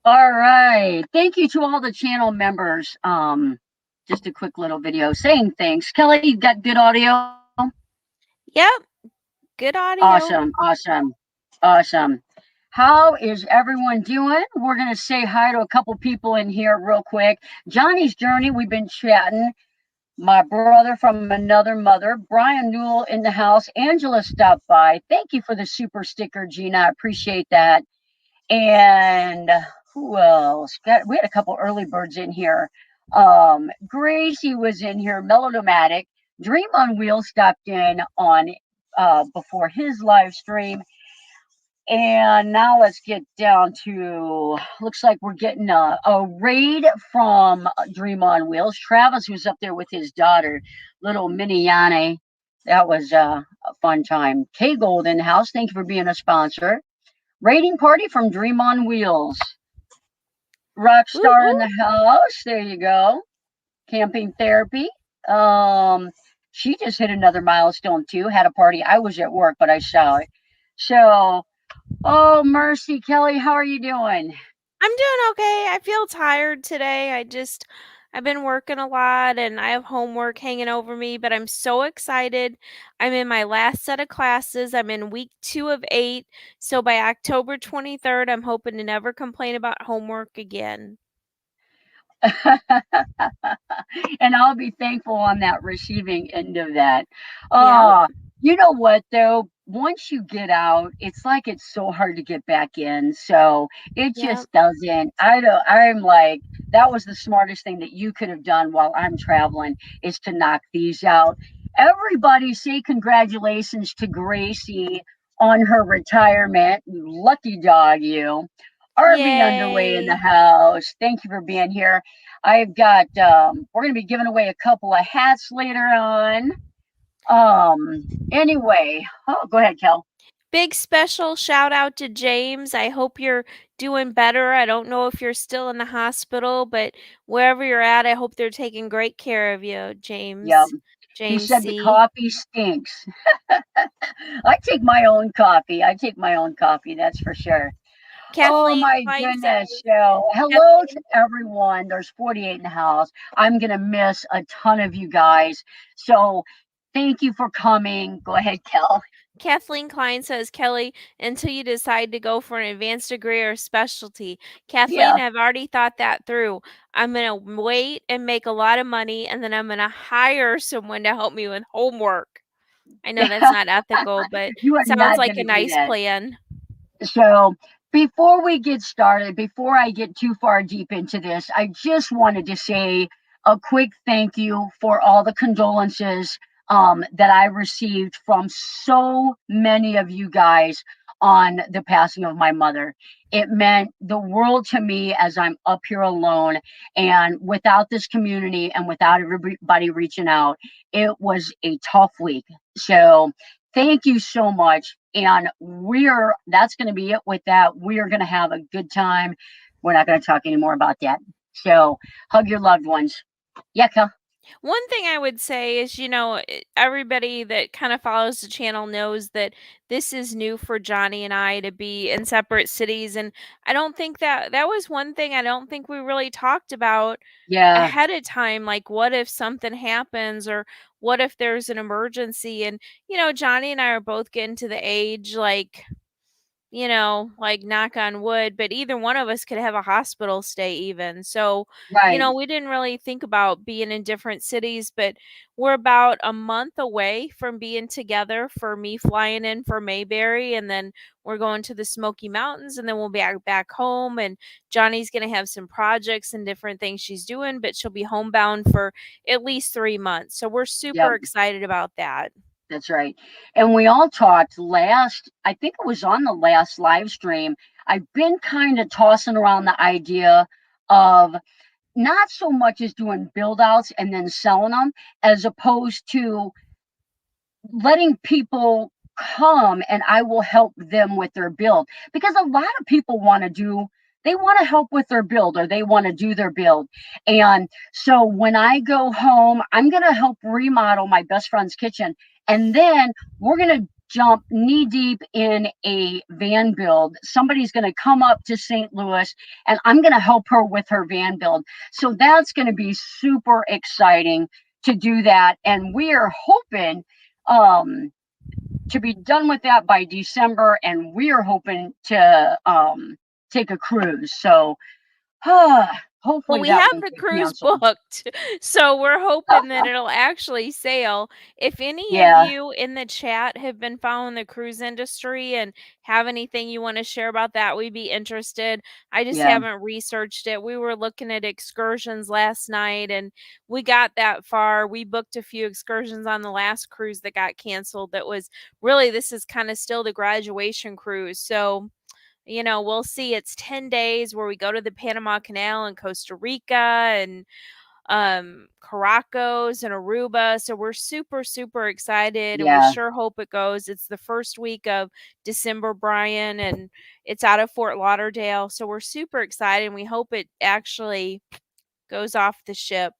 All right. Thank you to all the channel members. Just a quick little video saying thanks. Kelly, you got good audio? Yep, good audio. Awesome, awesome, awesome. How is everyone doing? We're going to say hi to a couple people in here real quick. Johnny's Journey, we've been chatting. My brother from another mother, Brian Newell in the house. Angela stopped by. Thank you for the super sticker, Gina. I appreciate that. And who else? We had a couple early birds in here. Gracie was in here. Melodramatic. Dream on Wheels stopped in on before his live stream. And now let's get down to, looks like we're getting a raid from Dream on Wheels. Travis was up there with his daughter, little mini Yanni. That was a fun time. K Gold in the house. Thank you for being a sponsor. Raiding party from Dream on Wheels. Woo Rockstar in woo. the house. There you go. Camping therapy. Um, she just hit another milestone too. Had a party. I was at work, but I saw it. So, oh mercy, Kelly, how are you doing? I'm doing okay. I feel tired today. I've been working a lot and I have homework hanging over me, but I'm so excited. I'm in my last set of classes. I'm in week 2 of 8. So by October 23rd, I'm hoping to never complain about homework again. And I'll be thankful on that receiving end of that. Yep. Uh, you know what though? Once you get out, it's like it's so hard to get back in. So it Yep. just doesn't. I don't. I'm like that was the smartest thing that you could have done while I'm traveling is to knock these out. Everybody say congratulations to Gracie on her retirement. Lucky dog, you. RV underway in the Yay. house. Thank you for being here. I've got we're gonna be giving away a couple of hats later on. Anyway, oh go ahead, Kel. Big special shout out to James. I hope you're doing better. I don't know if you're still in the hospital, but wherever you're at, I hope they're taking great care of you, Yep. James. He James said the C. coffee stinks. I take my own coffee. I take my own coffee, that's for sure. Oh Kathleen my Klein goodness. says, So hello to Kathleen, everyone. There's 48 in the house. I'm gonna miss a ton of you guys. So thank you for coming. Go ahead, Kel. Kathleen Klein says, Kelly, until you decide to go for an advanced degree or specialty. Kathleen, Yeah. I've already thought that through. I'm going to wait and make a lot of money, and then I'm going to hire someone to help me with homework. I know that's not ethical, but You are sounds not like a gonna do nice that. plan. So, before we get started, before I get too far deep into this, I just wanted to say a quick thank you for all the condolences that I received from so many of you guys on the passing of my mother. It meant the world to me as I'm up here alone. And without this community and without everybody reaching out, it was a tough week. So, thank you so much. And that's going to be it with that. We are going to have a good time. We're not going to talk anymore about that. So hug your loved ones. Yeah, Kel. One thing I would say is, everybody that kind of follows the channel knows that this is new for Johnny and I to be in separate cities. And I don't think that was one thing I don't think we really talked about Yeah, ahead of time. Like, what if something happens or what if there's an emergency? And, Johnny and I are both getting to the age like, like knock on wood, but either one of us could have a hospital stay even. So, right. we didn't really think about being in different cities, but we're about a month away from being together for me flying in for Mayberry and then we're going to the Smoky Mountains and then we'll be back home and Johnny's going to have some projects and different things she's doing, but she'll be homebound for at least 3 months. So we're Yep, super excited about that. that's right. And we all talked last, I think it was on the last live stream. I've been kind of tossing around the idea of not so much as doing build outs and then selling them as opposed to letting people come and I will help them with their build because a lot of people want to do they want to help with their build or they want to do their build. And so when I go home, I'm going to help remodel my best friend's kitchen and then we're going to jump knee deep in a van build. Somebody's going to come up to St. Louis and I'm going to help her with her van build. So that's going to be super exciting to do that. And we are hoping to be done with that by December. And we are hoping to take a cruise. So Well, hopefully we that have won't the get cruise canceled. booked, so we're hoping that it'll actually sail. If any of Yeah, you in the chat have been following the cruise industry and have anything you want to share about that, we'd be interested. I just yeah, haven't researched it. We were looking at excursions last night and we got that far. We booked a few excursions on the last cruise that got canceled. That was really, this is kind of still the graduation cruise. So we'll see. It's 10 days where we go to the Panama Canal and Costa Rica and Caracas and Aruba. So we're super, super excited and we yeah. sure hope it goes. It's the first week of December, Brian, and it's out of Fort Lauderdale. So we're super excited and we hope it actually goes off the ship.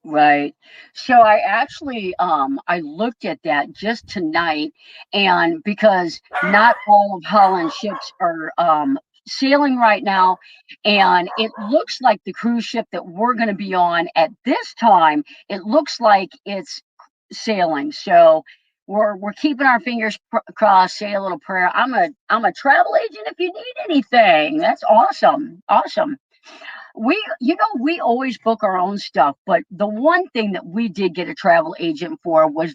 Right. So I actually I looked at that just tonight, and because not all of Holland's ships are sailing right now, and it looks like the cruise ship that we're going to be on at this time, it looks like it's sailing. So we're keeping our fingers crossed, say a little prayer. I'm a travel agent if you need anything. That's awesome. Awesome. We always book our own stuff, but the one thing that we did get a travel agent for was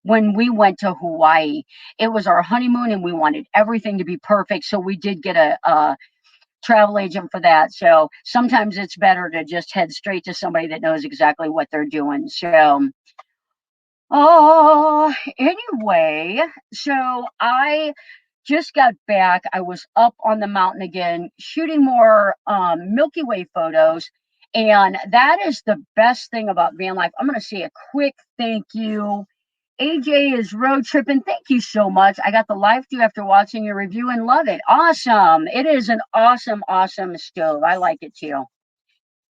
when we went to Hawaii. It was our honeymoon and we wanted everything to be perfect, so we did get a travel agent for that. So sometimes it's better to just head straight to somebody that knows exactly what they're doing. So anyway, so I just got back. I was up on the mountain again, shooting more Milky Way photos. And that is the best thing about van life. I'm going to say a quick thank you. AJ is road tripping. Thank you so much. I got the live view after watching your review and love it. Awesome. It is an awesome, awesome stove. I like it too.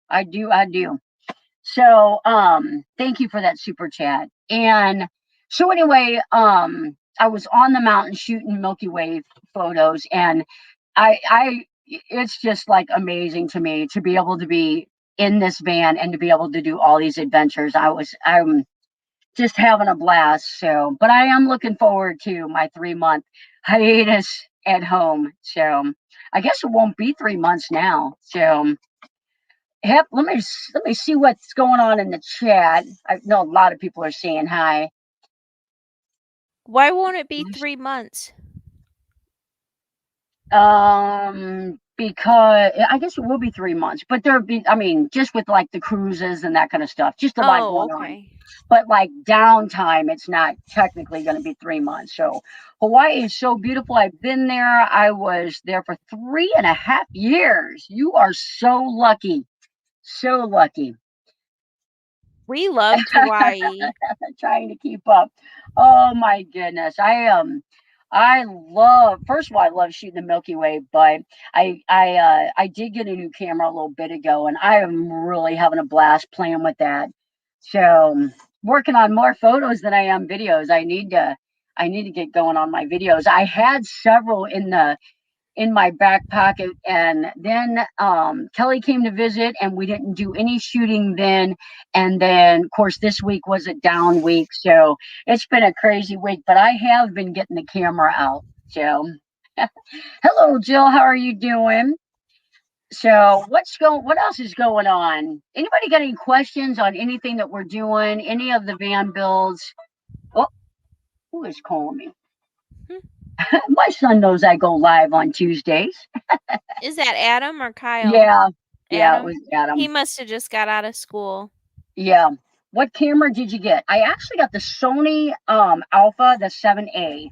I do. I do. So thank you for that super chat. And so anyway, I was on the mountain shooting Milky Way photos, and I it's just like amazing to me to be able to be in this van and to be able to do all these adventures. I'm just having a blast. So but I am looking forward to my 3 month hiatus at home. So I guess it won't be 3 months now. So yep, let me see what's going on in the chat. I know a lot of people are saying hi. Why won't it be 3 months? Because I guess it will be 3 months, but there'll be, I mean, just with like the cruises and that kind of stuff, just a lot Oh, going on. okay. But like downtime, it's not technically going to be 3 months. So Hawaii is so beautiful. I've been there. I was there for 3.5 years. You are so lucky. So lucky. We loved Hawaii. Trying to keep up. Oh my goodness. I love, first of all, I love shooting the Milky Way, but I did get a new camera a little bit ago and I am really having a blast playing with that. So working on more photos than I am videos. I need to get going on my videos. I had several in my back pocket. And then Kelly came to visit, and we didn't do any shooting then. And then, of course, this week was a down week. So it's been a crazy week, but I have been getting the camera out. So, hello, Jill. How are you doing? So, what else is going on? Anybody got any questions on anything that we're doing? Any of the van builds? Oh, who is calling me? Hmm. My son knows I go live on Tuesdays. Is that Adam or Kyle? Yeah, yeah, it Adam. was He Adam. must have just got out of school. Yeah. What camera did you get? I actually got the Sony Alpha, the 7A.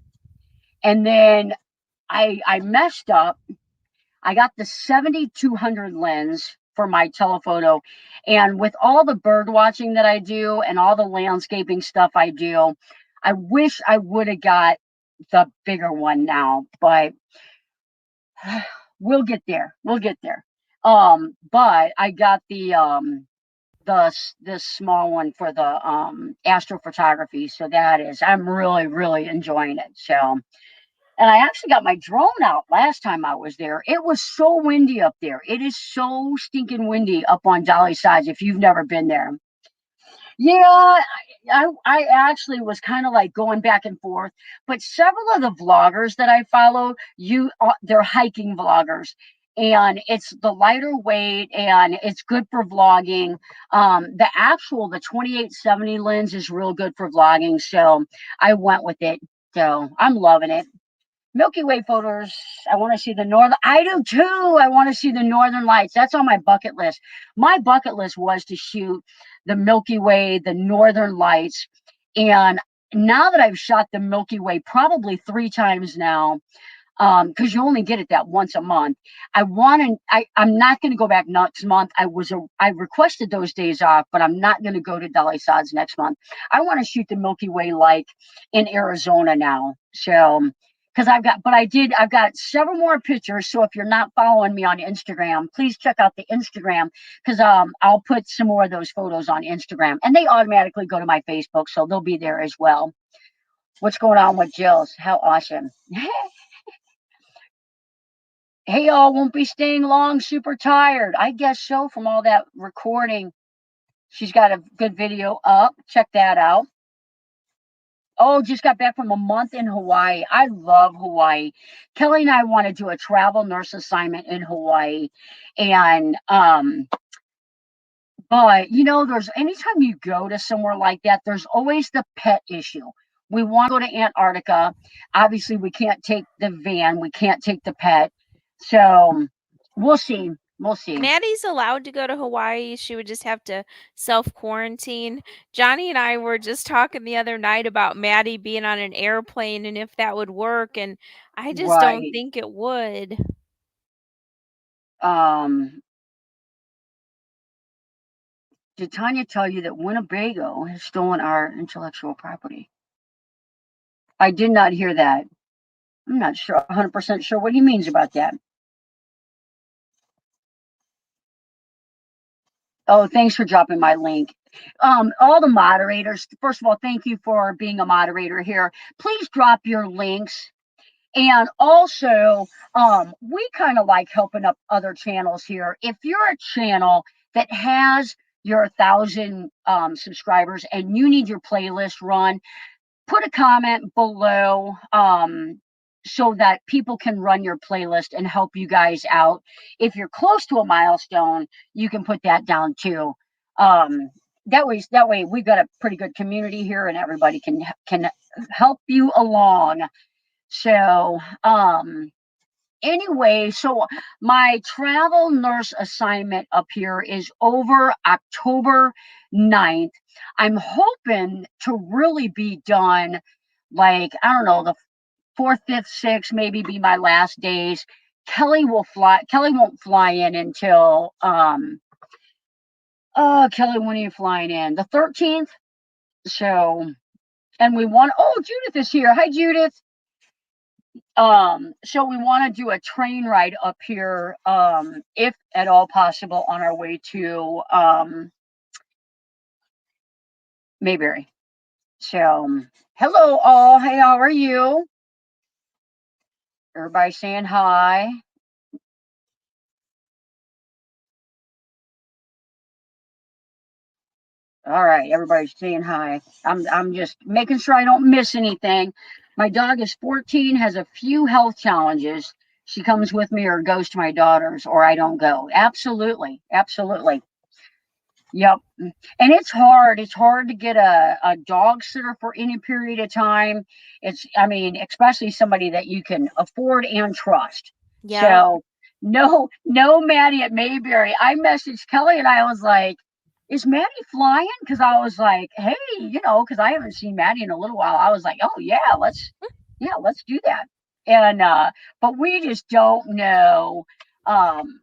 And then I messed up. I got the 7200 lens for my telephoto. And with all the bird watching that I do and all the landscaping stuff I do, I wish I would have got the bigger one now, but we'll get there. We'll get there. But I got the this small one for the astrophotography. So that is, I'm really, really enjoying it. So, and I actually got my drone out last time I was there. It was so windy up there. It is so stinking windy up on Dolly Sides if you've never been there. Yeah, I actually was kind of like going back and forth, but several of the vloggers that I follow, they're hiking vloggers, and it's the lighter weight and it's good for vlogging. The 2870 lens is real good for vlogging, so I went with it. So I'm loving it. Milky Way photos. I want to see the northern. I do too. I want to see the northern lights. That's on my bucket list. My bucket list was to shoot the Milky Way, the northern lights. And now that I've shot the Milky Way probably 3 times now, because you only get it that once a month. I'm not going to go back next month. I requested those days off, but I'm not going to go to Dolly Sods next month. I want to shoot the Milky Way like in Arizona now. So, because I've got several more pictures. So if you're not following me on Instagram, please check out the Instagram, because I'll put some more of those photos on Instagram, and they automatically go to my Facebook, so they'll be there as well. What's going on with Jill's? How awesome. Hey, y'all, won't be staying long, super tired. I guess so from all that recording. She's got a good video up. Check that out. Oh, just got back from a month in Hawaii. I love Hawaii. Kelly and I want to do a travel nurse assignment in Hawaii. And but there's anytime you go to somewhere like that, there's always the pet issue. We want to go to Antarctica. Obviously, we can't take the van, we can't take the pet. So we'll see. We'll see. Maddie's allowed to go to Hawaii. She would just have to self quarantine. Johnny and I were just talking the other night about Maddie being on an airplane and if that would work. And I just don't Right. think it would. Um, did Tanya tell you that Winnebago has stolen our intellectual property? I did not hear that. I'm not sure, 100% sure what he means about that. Oh, thanks for dropping my link. All the moderators, first of all, thank you for being a moderator here. Please drop your links. And also, we kind of like helping up other channels here. If you're a channel that has your 1,000 subscribers and you need your playlist run, put a comment below, so that people can run your playlist and help you guys out. If you're close to a milestone, you can put that down too. Um, that way we've got a pretty good community here, and everybody can help you along. So, anyway, so my travel nurse assignment up here is over October 9th. I'm hoping to really be done, like, I don't know, the 4th, 5th, 6th, maybe be my last days. Kelly won't fly in until, oh, Kelly, when are you flying in? The 13th. So, and Judith is here. Hi, Judith. So we want to do a train ride up here, if at all possible, on our way to Mayberry. So hello all. Hey, how are you? Everybody saying hi. All right, everybody's saying hi. I'm just making sure I don't miss anything. My dog is 14, has a few health challenges. She comes with me or goes to my daughter's, or I don't go. Absolutely, absolutely. Yep. And it's hard. It's hard to get a dog sitter for any period of time. I mean, especially somebody that you can afford and trust. Yeah. So no Maddie at Mayberry. I messaged Kelly and I was like, is Maddie flying? Because I was like, hey, because I haven't seen Maddie in a little while. I was like, oh let's do that. And but we just don't know. Um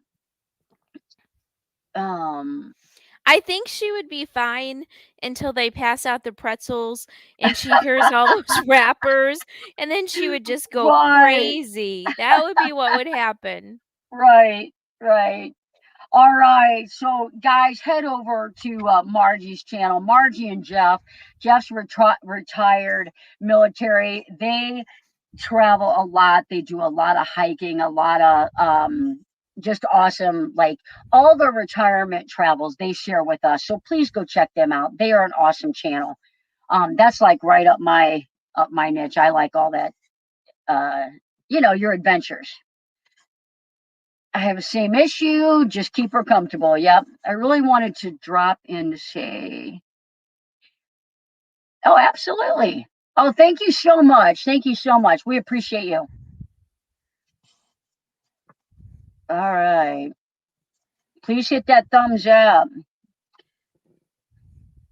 um I think she would be fine until they pass out the pretzels and she hears all those wrappers, and then she would just go right. crazy. That would be what would happen. Right, right. All right, so guys, head over to Margie's channel. Margie and Jeff. Jeff's retired military. They travel a lot. They do a lot of hiking, a lot of just awesome, like all the retirement travels they share with us. So please go check them out. They are an awesome channel. That's like right up my niche. I like all that. Uh, your adventures. I have the same issue. Just keep her comfortable. Yep. I really wanted to drop in to say, oh, absolutely. Oh, thank you so much. Thank you so much. We appreciate you. All right. Please hit that thumbs up.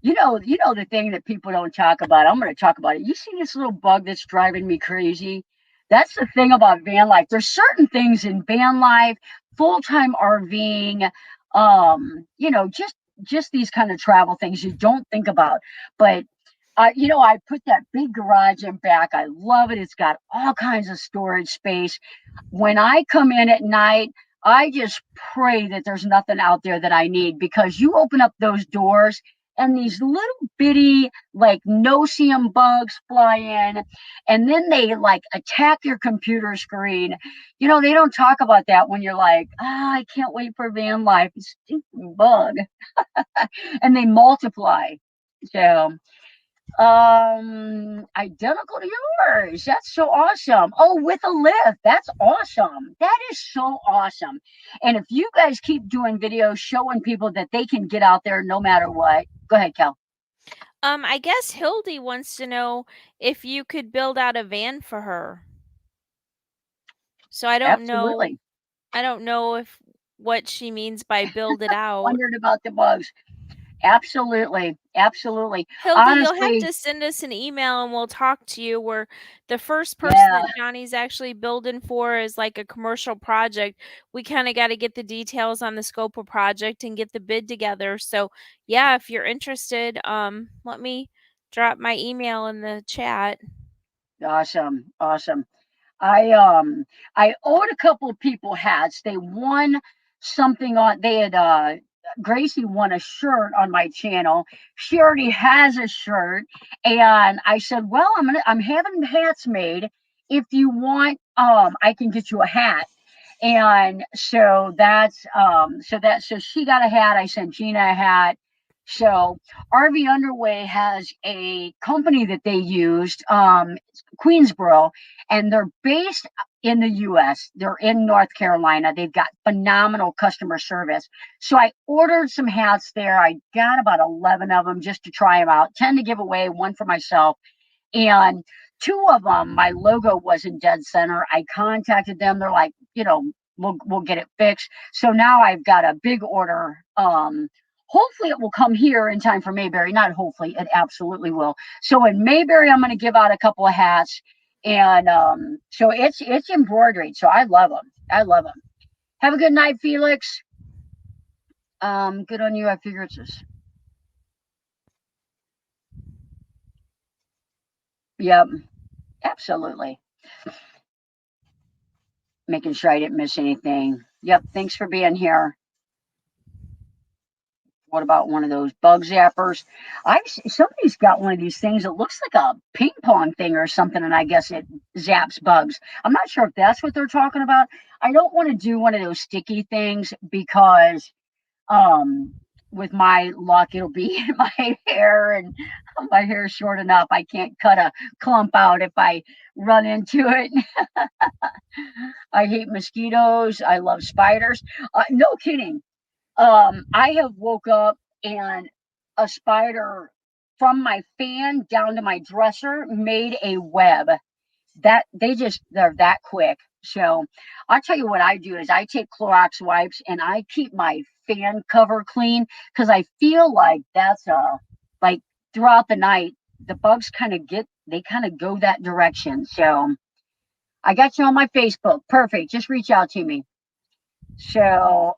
The thing that people don't talk about. I'm going to talk about it. You see this little bug that's driving me crazy? That's the thing about van life. There's certain things in van life, full-time RVing, just these kind of travel things you don't think about. But I put that big garage in back. I love it. It's got all kinds of storage space. When I come in at night, I just pray that there's nothing out there that I need, because you open up those doors and these little bitty, like, no-see-um bugs fly in, and then they like attack your computer screen. They don't talk about that when you're like, I can't wait for van life. It's a stinking bug. And they multiply. So identical to yours. That's so awesome. Oh, with a lift. That's awesome. That is so awesome. And if you guys keep doing videos showing people that they can get out there no matter what, go ahead, Kel. I guess Hildy wants to know if you could build out a van for her. So I don't know. Absolutely. I don't know if what she means by build it out. Wondered about the bugs. Absolutely. Absolutely. Hildy, you'll have Honestly, to send us an email and we'll talk to you. We're the first person yeah, that Johnny's actually building for is like a commercial project. We kind of got to get the details on the scope of project and get the bid together. So, yeah, if you're interested, let me drop my email in the chat. awesome. Awesome. I owed a couple of people hats. They won something on they had Gracie won a shirt on my channel. She already has a shirt, and I said, well, I'm having hats made. If you want, I can get you a hat. And so she got a hat. I sent Gina a hat. So RV Underway has a company that they used, Queensboro, and they're based in the US. They're in North Carolina. They've got phenomenal customer service. So I ordered some hats there. I got about 11 of them just to try them out, 10 to give away, one for myself. And two of them, my logo wasn't dead center. I contacted them. They're like, we'll get it fixed. So now I've got a big order. Hopefully it will come here in time for Mayberry. Not hopefully, it absolutely will. So in Mayberry, I'm going to give out a couple of hats, and so it's embroidered. So I love them. I love them. Have a good night, Felix. Good on you. I figure it's this. Yep, absolutely. Making sure I didn't miss anything. Yep, thanks for being here. What about one of those bug zappers? Somebody's got one of these things. It looks like a ping pong thing or something, and I guess it zaps bugs. I'm not sure if that's what they're talking about. I don't want to do one of those sticky things because, with my luck, it'll be in my hair, and my hair is short enough. I can't cut a clump out if I run into it. I hate mosquitoes. I love spiders. No kidding. I have woke up and a spider from my fan down to my dresser made a web. They're that quick. So I'll tell you what I do is I take Clorox wipes and I keep my fan cover clean, because I feel like that's like throughout the night the bugs kind of go that direction. So I got you on my Facebook. Perfect. Just reach out to me. So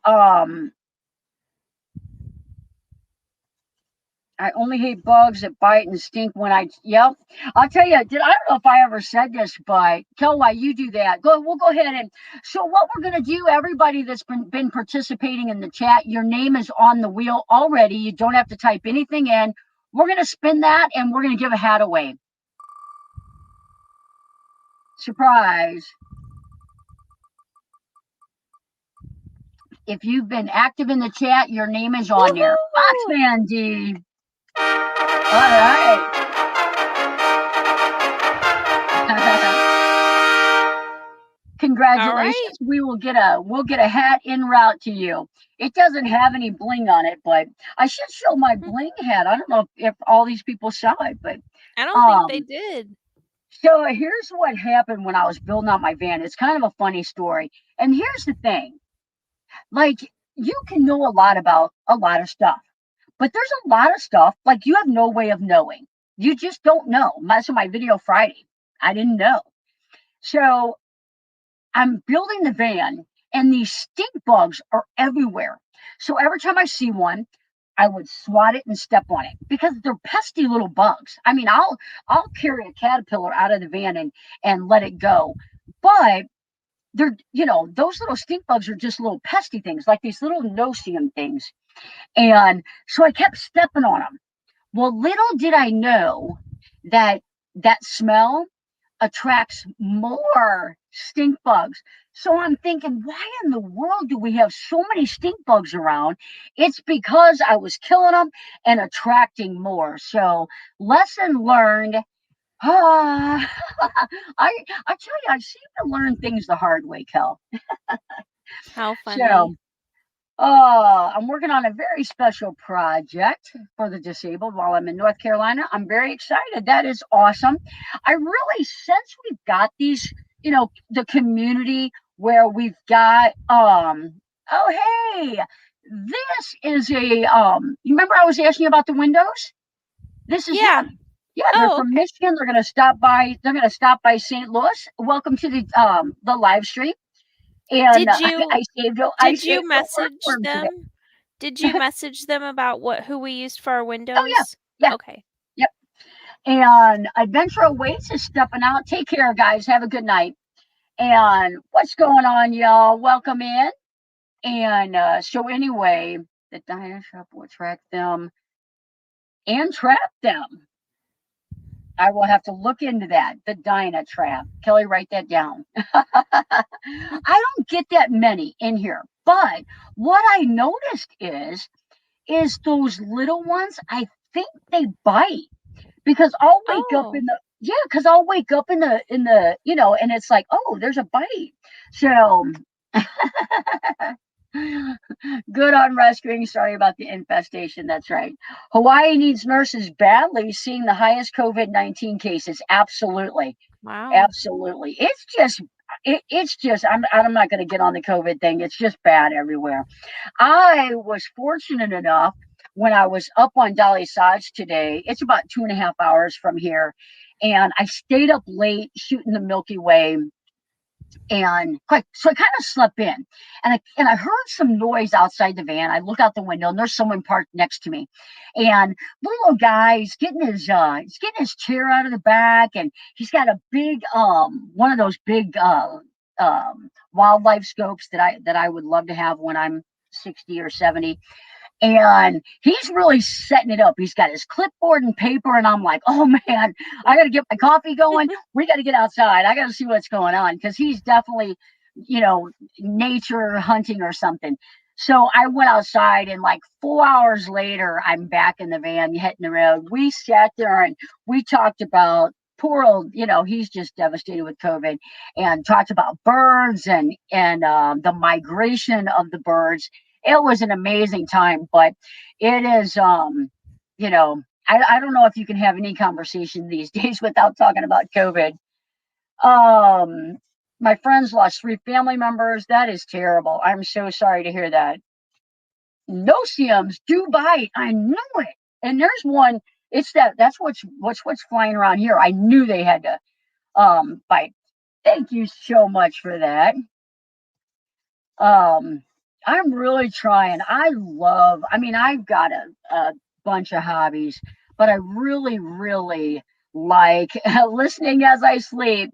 I only hate bugs that bite and stink when yep. I'll tell you, I don't know if I ever said this, but tell why you do that. We'll go ahead and, so what we're going to do, everybody that's been participating in the chat, your name is on the wheel already. You don't have to type anything in. We're going to spin that and we're going to give a hat away. Surprise. If you've been active in the chat, your name is on there. Woohoo! Foxman D. All right. Congratulations. Right. We'll get a hat en route to you. It doesn't have any bling on it, but I should show my bling hat. I don't know if all these people saw it, but I don't think they did. so here's what happened when I was building out my van. It's kind of a funny story. And here's the thing. Like, you can know a lot about a lot of stuff, but there's a lot of stuff like you have no way of knowing. You just don't know. That's my video Friday. I didn't know. So I'm building the van and these stink bugs are everywhere. So every time I see one, I would swat it and step on it because they're pesky little bugs. I mean, I'll carry a caterpillar out of the van and let it go. But they're, those little stink bugs are just little pesky things, like these little no-see-um things. And so I kept stepping on them. Well, little did I know that that smell attracts more stink bugs. So I'm thinking, why in the world do we have so many stink bugs around? It's because I was killing them and attracting more. So lesson learned. Ah, I tell you, I seem to learn things the hard way, Kel. How So funny. I'm working on a very special project for the disabled while I'm in North Carolina. I'm very excited. That is awesome. I really, since we've got these, the community where we've got, oh, hey, this is you remember I was asking you about the windows? This is Yeah. them. Yeah, they're Oh, from okay. Michigan. They're going to stop by. They're going to stop by St. Louis. Welcome to the live stream. And Did you I did saved you a word for message him today. them? Did you message them about who we used for our Oh yeah, windows? yeah, Okay. yep. And Adventure Awaits is stepping out. Take care, guys. Have a good night. And what's going on, y'all? Welcome in. And so anyway, the Diana shop will attract them and trap them. I will have to look into that. The Dinah trap. Kelly, write that down. I don't get that many in here, but what I noticed is those little ones. I think they bite because I'll wake up Oh. in the yeah, because I'll wake up in the and it's like, oh, there's a bite. So good on rescuing. Sorry about the infestation. That's right. Hawaii needs nurses badly, seeing the highest COVID-19 cases. Absolutely. Wow. Absolutely. It's just I'm not going to get on the COVID thing. It's just bad everywhere. I was fortunate enough when I was up on Dolly Lodge today. It's about 2.5 hours from here, and I stayed up late shooting the Milky Way. And so I kind of slept in, and I heard some noise outside the van. I look out the window, and there's someone parked next to me, and the little guy he's getting his chair out of the back, and he's got a big one of those big wildlife scopes that I would love to have when I'm 60 or 70. And he's really setting it up. He's got his clipboard and paper, and I'm like, oh man, I got to get my coffee going. We got to get outside. I got to see what's going on because he's definitely, nature hunting or something. So I went outside, and like 4 hours later, I'm back in the van hitting the road. We sat there and we talked about poor old, he's just devastated with COVID, and talked about birds and the migration of the birds. It was an amazing time, but it is, I don't know if you can have any conversation these days without talking about COVID. Um, my friends lost 3 family members. That is terrible. I'm so sorry to hear that. No-see-ums do bite. I knew it. And there's one. That's what's flying around here. I knew they had to bite. Thank you so much for that. Um, I'm really trying. I mean, I've got a bunch of hobbies, but I really, really like listening as I sleep.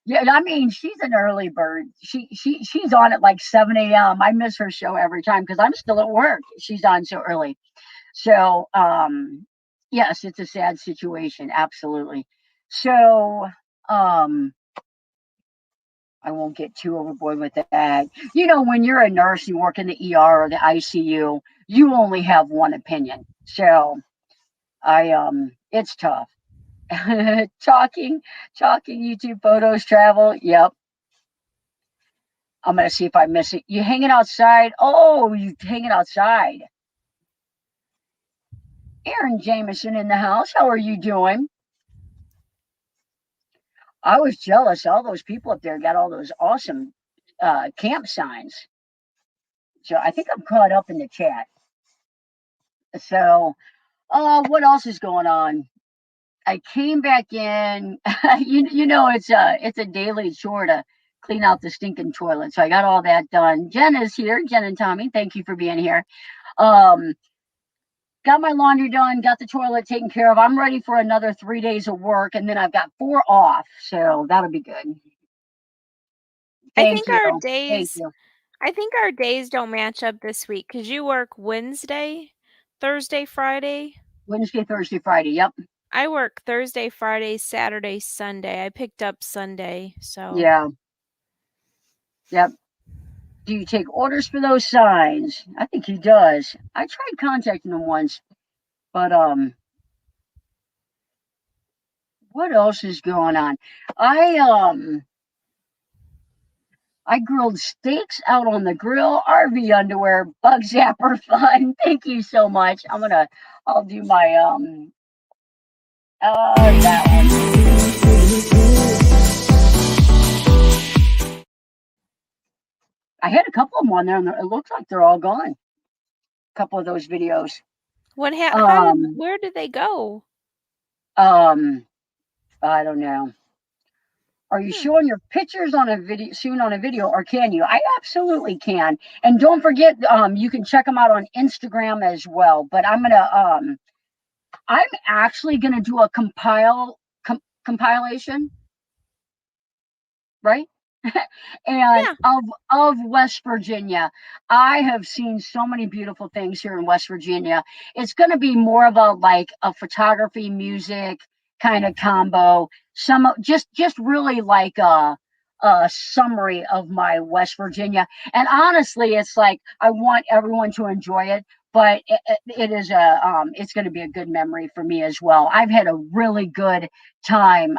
Yeah, I mean, she's an early bird. She's on at like 7 a.m. I miss her show every time because I'm still at work. She's on so early. So, yes, it's a sad situation. Absolutely. So, um, I won't get too overboard with that. You know, when you're a nurse, you work in the ER or the ICU, you only have one opinion. So it's tough. talking, talking, YouTube photos, travel. Yep. I'm gonna see if I miss it. You hanging outside? Oh, you hanging outside. Aaron Jameson in the house. How are you doing? I was jealous. All those people up there got all those awesome camp signs. So I think I'm caught up in the chat. So, what else is going on? I came back in. You know, it's a daily chore to clean out the stinking toilet. So I got all that done. Jen is here. Jen and Tommy, thank you for being here. Um, got my laundry done. Got the toilet taken care of. I'm ready for another 3 days of work, and then I've got 4 off. So that'll be good. I Thank think you. our Thank days you. I think our days don't match up this week because you work Wednesday, Thursday, Friday. Wednesday, Thursday, Friday. Yep. I work Thursday, Friday, Saturday, Sunday. I picked up Sunday, so Yeah. Yep. Do you take orders for those signs? I think he does. I tried contacting him once, but what else is going on? I um I grilled steaks out on the grill, RV underwear, bug zapper fun. Thank you so much. I'll do my that one. I had a couple of them on there and it looks like they're all gone. A couple of those videos. Um where did they go? um I don't know. Are you Hmm. showing your pictures on a video soon on a video, or can you? I absolutely can. And don't forget, you can check them out on Instagram as well. But I'm actually gonna do a compilation, right? And Yeah. of West Virginia. I have seen so many beautiful things here in West Virginia. It's going to be more of a photography, music kind of combo. Just really like a summary of my West Virginia. And honestly, it's like I want everyone to enjoy it. But it's going to be a good memory for me as well. I've had a really good time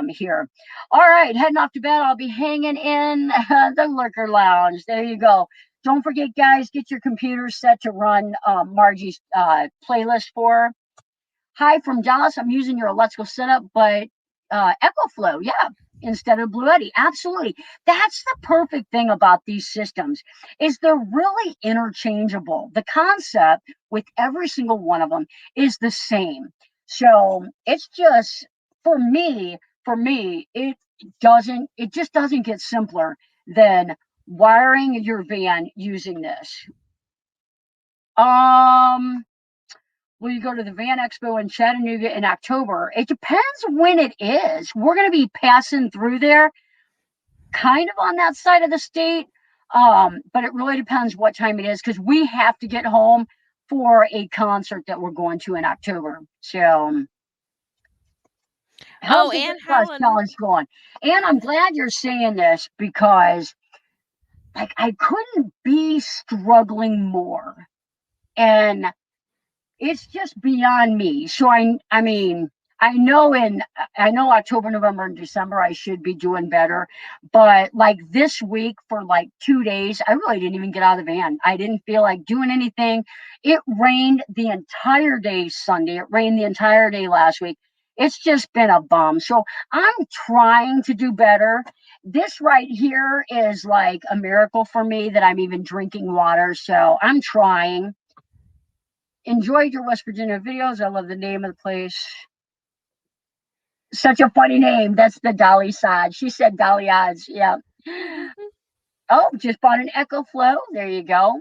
here. All right, heading off to bed. I'll be hanging in the Lurker Lounge. There you go. Don't forget, guys, get your computers set to run Margie's playlist for her. Hi from Dallas. I'm using your electrical setup, but EchoFlow, yeah, instead of Blue Eddy. Absolutely. That's the perfect thing about these systems is they're really interchangeable. The concept with every single one of them is the same. So it's just for me, it just doesn't get simpler than wiring your van using this. Um Will you go to the Van Expo in Chattanooga in October? It depends when it is. We're going to be passing through there, kind of on that side of the state, but it really depends what time it is because we have to get home for a concert that we're going to in October. So, how's Oh, the and weight loss Helen. challenge going? And I'm glad you're saying this because, like, I couldn't be struggling more. And it's just beyond me. So I mean, I know October, November, and December I should be doing better, but like this week for like 2 days, I really didn't even get out of the van. I didn't feel like doing anything. It rained the entire day Sunday. It rained the entire day last week. It's just been a bum. So I'm trying to do better. This right here is like a miracle for me that I'm even drinking water. So I'm trying. Enjoyed your West Virginia videos. I love the name of the place. Such a funny name. That's the Dolly side. She said Dolly odds. Yeah. Oh, just bought an Echo Flow. There you go.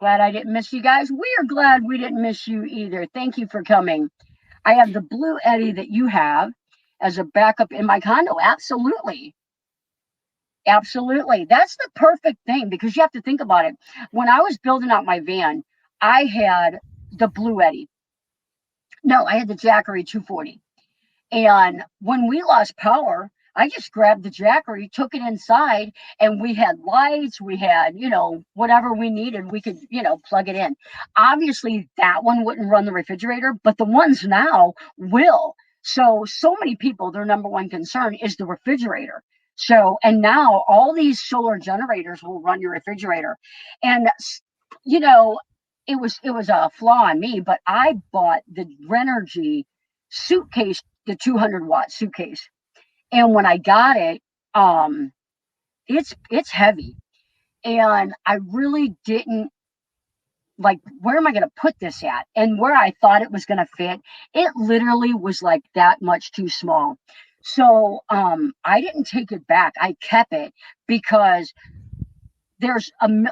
Glad I didn't miss you guys. We are glad we didn't miss you either. Thank you for coming. I have the blue Eddy that you have as a backup in my condo. Absolutely. Absolutely. That's the perfect thing because you have to think about it. When I was building out my van, I had the blue Eddy. No, I had the Jackery 240. And when we lost power, I just grabbed the Jackery, took it inside, and we had lights, we had, whatever we needed, we could, plug it in. Obviously, that one wouldn't run the refrigerator, but the ones now will. So many people, their number one concern is the refrigerator. So, and now all these solar generators will run your refrigerator. And, you know, it was a flaw on me, but I bought the Renergy suitcase, the 200-watt suitcase. And when I got it, um, it's heavy. And I really didn't like, where am I going to put this at? And where I thought it was going to fit, it literally was like that much too small. So I didn't take it back. I kept it because there's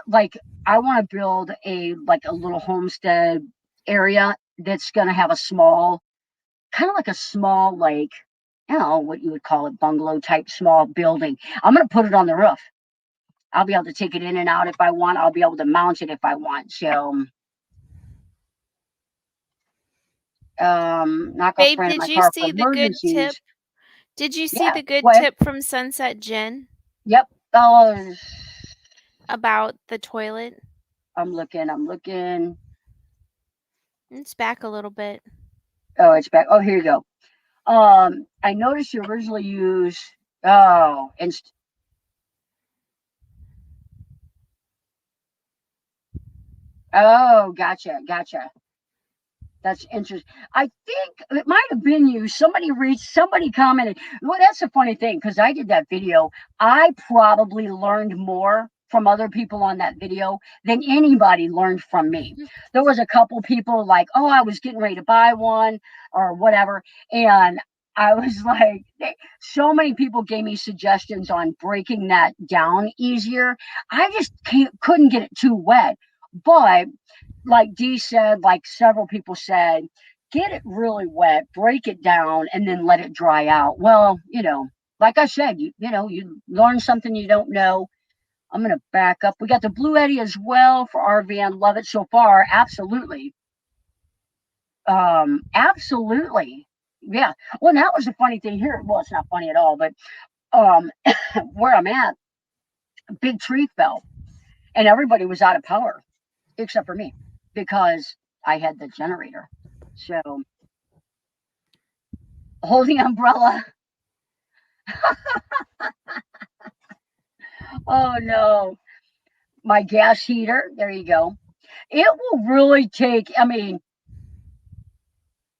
like, I want to build a little homestead area that's going to have a small, kind of like a small, like, I don't know what you would call it, bungalow type small building. I'm going to put it on the roof. I'll be able to take it in and out if I want. I'll be able to mount it if I want. So, knock off Babe, brand did my you car for see the good tip? emergencies. Did you see Yeah. the good What? tip from Sunset Jen Yep. Oh, about the toilet? I'm looking. I'm looking. It's back a little bit. Oh, it's back. Oh, here you go. I noticed you originally used. Oh, and oh, gotcha. That's interesting. I think it might have been you. Somebody commented. Well, that's a funny thing because I did that video. I probably learned more from other people on that video than anybody learned from me. There was a couple people like, oh, I was getting ready to buy one or whatever. And I was like, so many people gave me suggestions on breaking that down easier. I just couldn't get it too wet. But like Dee said, like several people said, get it really wet, break it down, and then let it dry out. Well, like I said, you learn something you don't know. I'm gonna back up. We got the Blue Eddy as well for our van. Love it so far. Absolutely. Absolutely. Yeah. Well, that was the funny thing here. Well, it's not funny at all, but um where I'm at, a big tree fell and everybody was out of power except for me because I had the generator. So holding umbrella. Oh no. My gas heater. There you go. It will really take, I mean,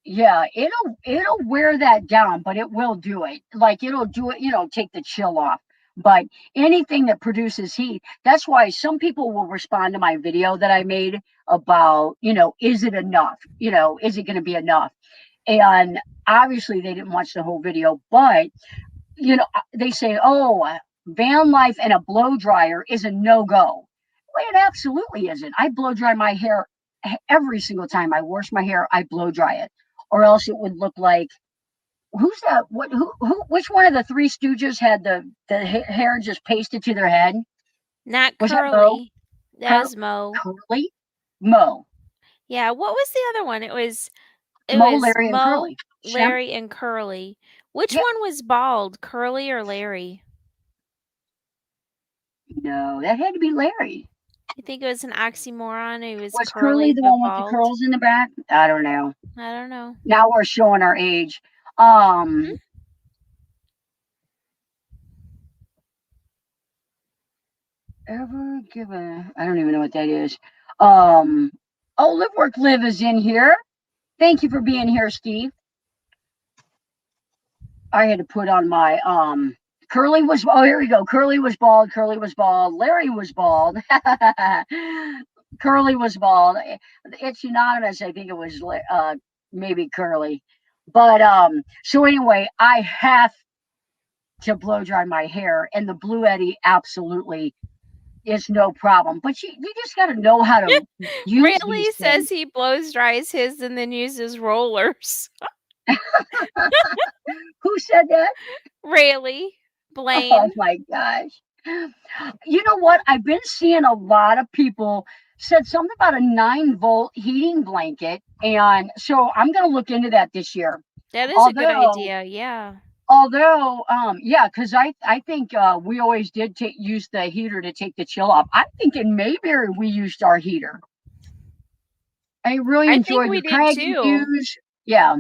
yeah, it'll wear that down, but it will do it. Like it'll do it, take the chill off. But anything that produces heat, that's why some people will respond to my video that I made about, is it enough? Is it going to be enough? And obviously they didn't watch the whole video, but they say, oh, van life and a blow dryer is a no go. Well, it absolutely isn't. I blow dry my hair every single time I wash my hair. I blow dry it, or else it would look like, who's that? What? Who? Which one of the Three Stooges had the hair just pasted to their head? Not Was that Mo? curly. That was Mo. Curly? Mo. Yeah, what was the other one? It Mo, was Larry, and Mo, Curly. Shemp? Larry, and Curly. Which Yeah. one was bald, Curly or Larry? No, that had to be Larry. You think it was an oxymoron? It was Was Curly curly the but one with the bald. curls in the back? I don't know. I don't know. Now we're showing our age. Hmm? Ever give a, I don't even know what that is. Oh, Live Work Live is in here. Thank you for being here, Steve. I had to put on my Curly was, oh, here we go. Curly was bald. Larry was bald. Curly was bald. It's unanimous. I think it was maybe Curly. But so anyway, I have to blow dry my hair, and the Blue Eddy absolutely it's no problem. But you just got to know how to use Rayleigh these things. says he blows dries his and then uses rollers. Who said that? Rayleigh. Oh Blaine. my gosh. You know what? I've been seeing a lot of people said something about a 9-volt heating blanket. And so I'm going to look into that this year. That is a good Although, idea. Yeah. yeah, because I think we always did use the heater to take the chill off. I think in Mayberry we used our heater. I really I think enjoyed we the did crank and too. fuse. Yeah.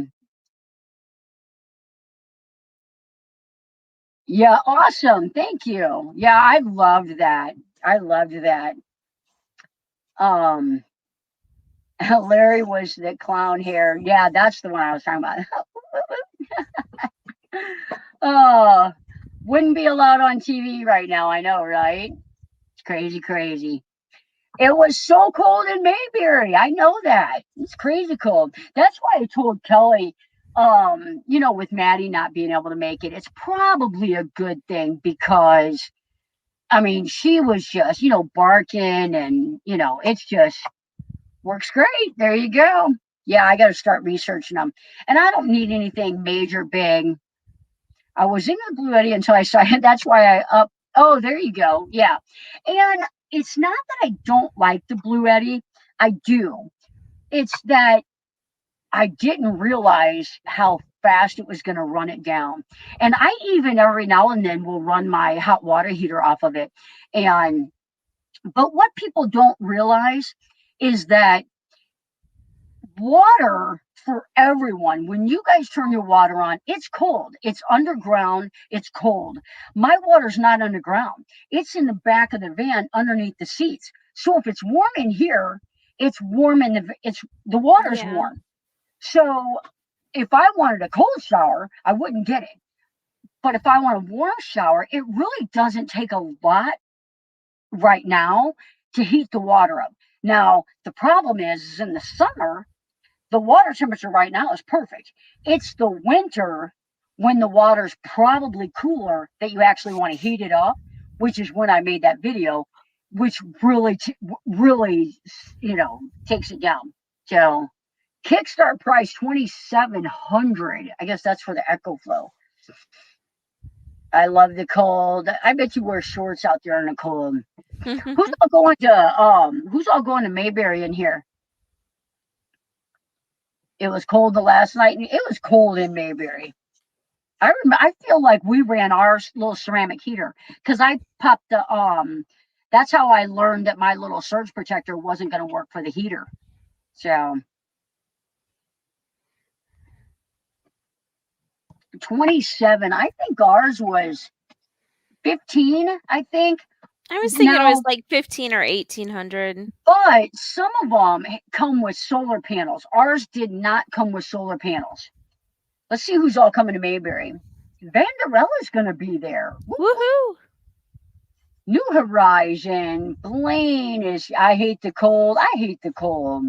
Yeah, awesome. Thank you. Yeah, I loved that. I loved that. Um, Larry was the clown hair. Yeah, that's the one I was talking about. Oh, wouldn't be allowed on TV right now. I know, right? It's crazy, crazy. It was so cold in Mayberry. I know that. It's crazy cold. That's why I told Kelly, with Maddie not being able to make it, it's probably a good thing because I mean, she was just, barking and, it's just works great. There you go. Yeah, I got to start researching them. And I don't need anything major big. I was in the Blue Eddy until I saw it. That's why I up. Oh, there you go. Yeah. And it's not that I don't like the Blue Eddy. I do. It's that I didn't realize how fast it was going to run it down. And I even every now and then will run my hot water heater off of it. And But what people don't realize is that water for everyone, when you guys turn your water on, it's cold. It's underground. It's cold. My water's not underground. It's in the back of the van underneath the seats. So if it's warm in here, it's warm in the water's Yeah. warm. So if I wanted a cold shower, I wouldn't get it. But if I want a warm shower, it really doesn't take a lot right now to heat the water up. Now, the problem is in the summer, the water temperature right now is perfect. It's the winter when the water's probably cooler that you actually want to heat it up, which is when I made that video, which really, takes it down. So, Kickstart price 2,700. I guess that's for the EcoFlow. I love the cold. I bet you wear shorts out there in the cold. Who's all going to Mayberry in here? It was cold the last night. It was cold in Mayberry. I feel like we ran our little ceramic heater because I popped the. That's how I learned that my little surge protector wasn't going to work for the heater. So 27. I think ours was 15. I think. I was thinking it was Now, like 15 or 1800. but some of them come with solar panels. Ours did not come with solar panels. Let's see who's all coming to Mayberry. Vanderella's going to be there. Woohoo! New Horizon. Blaine is. I hate the cold. I hate the cold.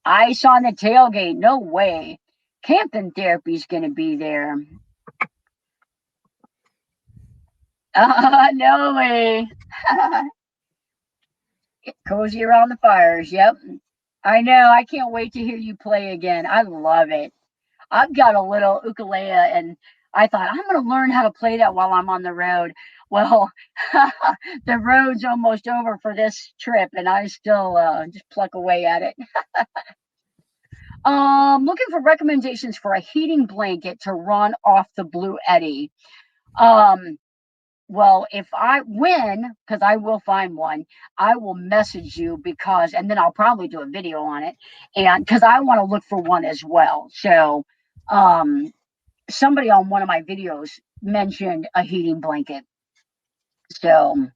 Ice on the tailgate. No way. Camping Therapy's going to be there. No way. Get cozy around the fires. Yep. I know. I can't wait to hear you play again. I love it. I've got a little ukulele and I thought I'm going to learn how to play that while I'm on the road. Well, the road's almost over for this trip and I still just pluck away at it. Looking for recommendations for a heating blanket to run off the Blue Eddy. Um, well, if I win, because I will find one, I will message you and then I'll probably do a video on it. And because I want to look for one as well. So, somebody on one of my videos mentioned a heating blanket. So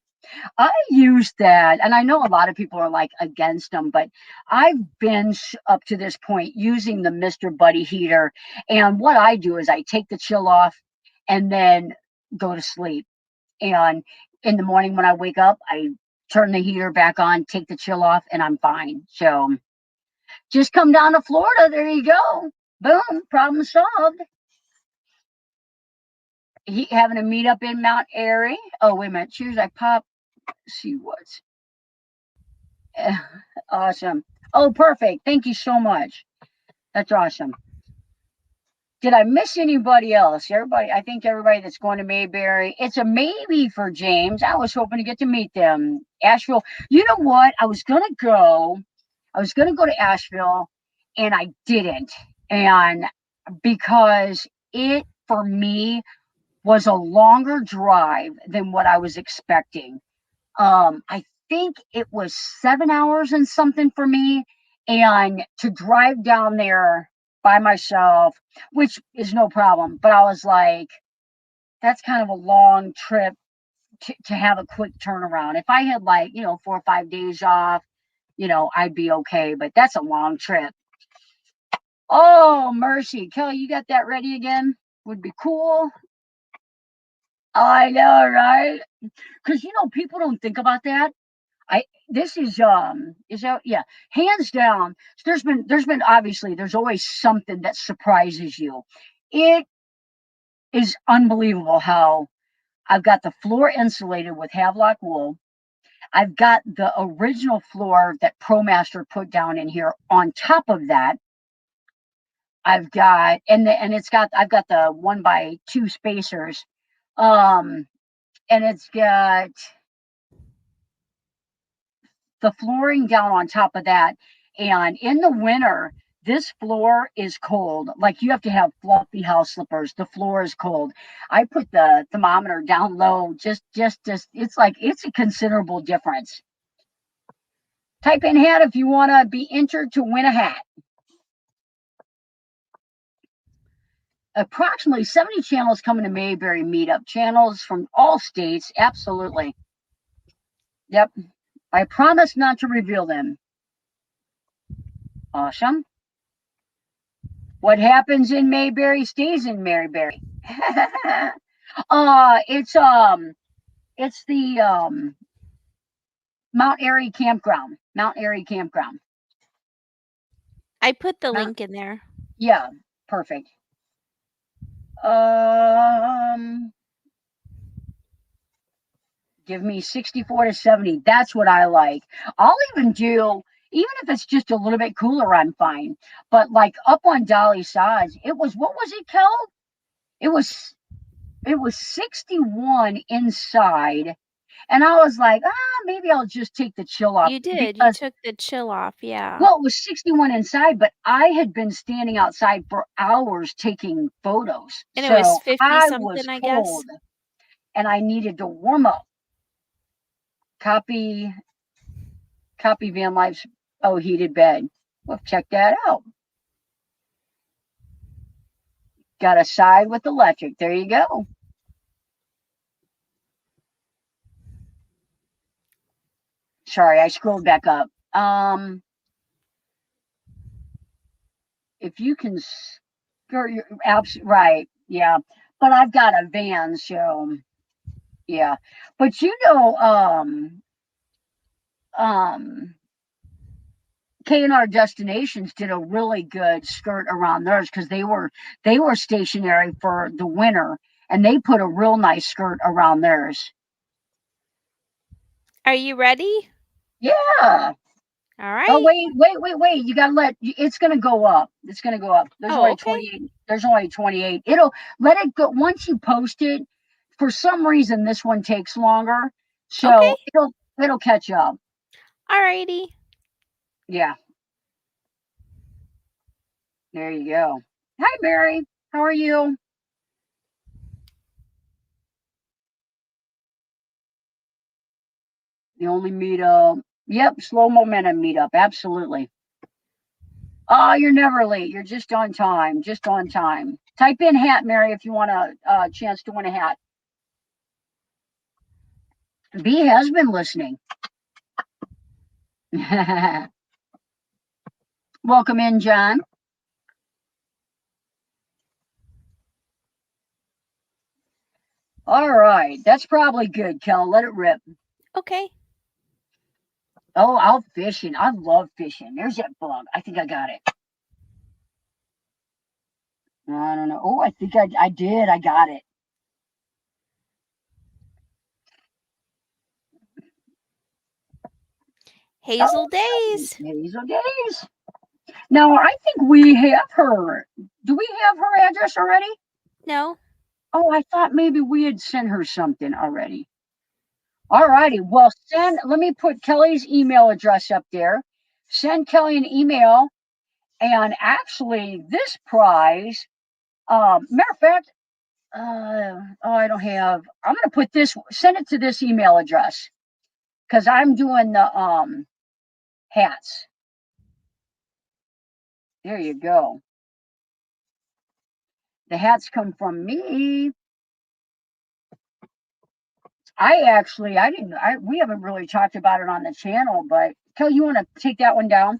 I use that. And I know a lot of people are like against them, but I've been up to this point using the Mr. Buddy heater. And what I do is I take the chill off and then go to sleep. And in the morning when I wake up, I turn the heater back on, take the chill off, and I'm fine. So just come down to Florida. There you go. Boom, problem solved. having a meetup in Mount Airy. Oh, wait a minute. Choose. I pop. See what's awesome. Oh, perfect. Thank you so much. That's awesome. Did I miss anybody else? Everybody, I think everybody that's going to Mayberry. It's a maybe for James. I was hoping to get to meet them. Asheville. You know what? I was gonna go. I was gonna go to Asheville, and I didn't. And because it for me was a longer drive than what I was expecting. I think it was 7 hours and something for me. And to drive down there by myself, which is no problem, but I was like, that's kind of a long trip to have a quick turnaround. If I had like, 4 or 5 days off, I'd be okay, but that's a long trip. Oh, mercy. Kelly, you got that ready again? Would be cool. I know, right? Because people don't think about that. This is that yeah, hands down. There's been obviously there's always something that surprises you. It is unbelievable how I've got the floor insulated with Havelock wool. I've got the original floor that ProMaster put down in here. On top of that, I've got I've got the 1x2 spacers, and it's got the flooring down on top of that. And in the winter, this floor is cold. Like you have to have fluffy house slippers. The floor is cold. I put the thermometer down low. Just it's a considerable difference. Type in hat if you want to be entered to win a hat. Approximately 70 channels coming to Mayberry Meetup. Channels from all states. Absolutely. Yep. I promise not to reveal them. Awesome. What happens in Mayberry stays in Mayberry. It's the Mount Airy campground. Mount Airy campground. I put the link in there. Yeah, perfect. Give me 64 to 70. That's what I like. I'll even do, even if it's just a little bit cooler, I'm fine. But like up on Dolly sides, what was it, Kel? It was 61 inside. And I was like, maybe I'll just take the chill off. You did. You took the chill off. Yeah. Well, it was 61 inside, but I had been standing outside for hours taking photos. And so it was 50 I something, was I cold, guess. and I needed to warm up. Copy Van Life's heated bed. Well, check that out. Got a side with electric. There you go. Sorry, I scrolled back up. If you can skirt your apps, right? Yeah, but I've got a van, so yeah. But K&R Destinations did a really good skirt around theirs because they were stationary for the winter, and they put a real nice skirt around theirs. Are you ready? Yeah. All right. Oh, wait. You gotta it's gonna go up. It's gonna go up. There's only okay. 28. There's only 28. It'll let it go once you post it. For some reason, this one takes longer. So it'll catch up. All righty. Yeah. There you go. Hi, Mary. How are you? The only meetup. Yep, slow momentum meetup. Absolutely. Oh, you're never late. You're just on time. Just on time. Type in hat, Mary, if you want a chance to win a hat. B has been listening. Welcome in, John. All right. That's probably good, Kel. Let it rip. Okay. Oh, out fishing. I love fishing. There's that bug. I think I got it. I don't know. Oh, I think I did. I got it. Hazel Days. Hazel Days. Now, I think we have her. Do we have her address already? No. Oh, I thought maybe we had sent her something already. All righty. Well, let me put Kelly's email address up there. Send Kelly an email. And actually, this prize, matter of fact, I don't have, I'm going to put this, send it to this email address because I'm doing the hats. There you go. The hats come from me. We haven't really talked about it on the channel, but Kelly, you want to take that one down?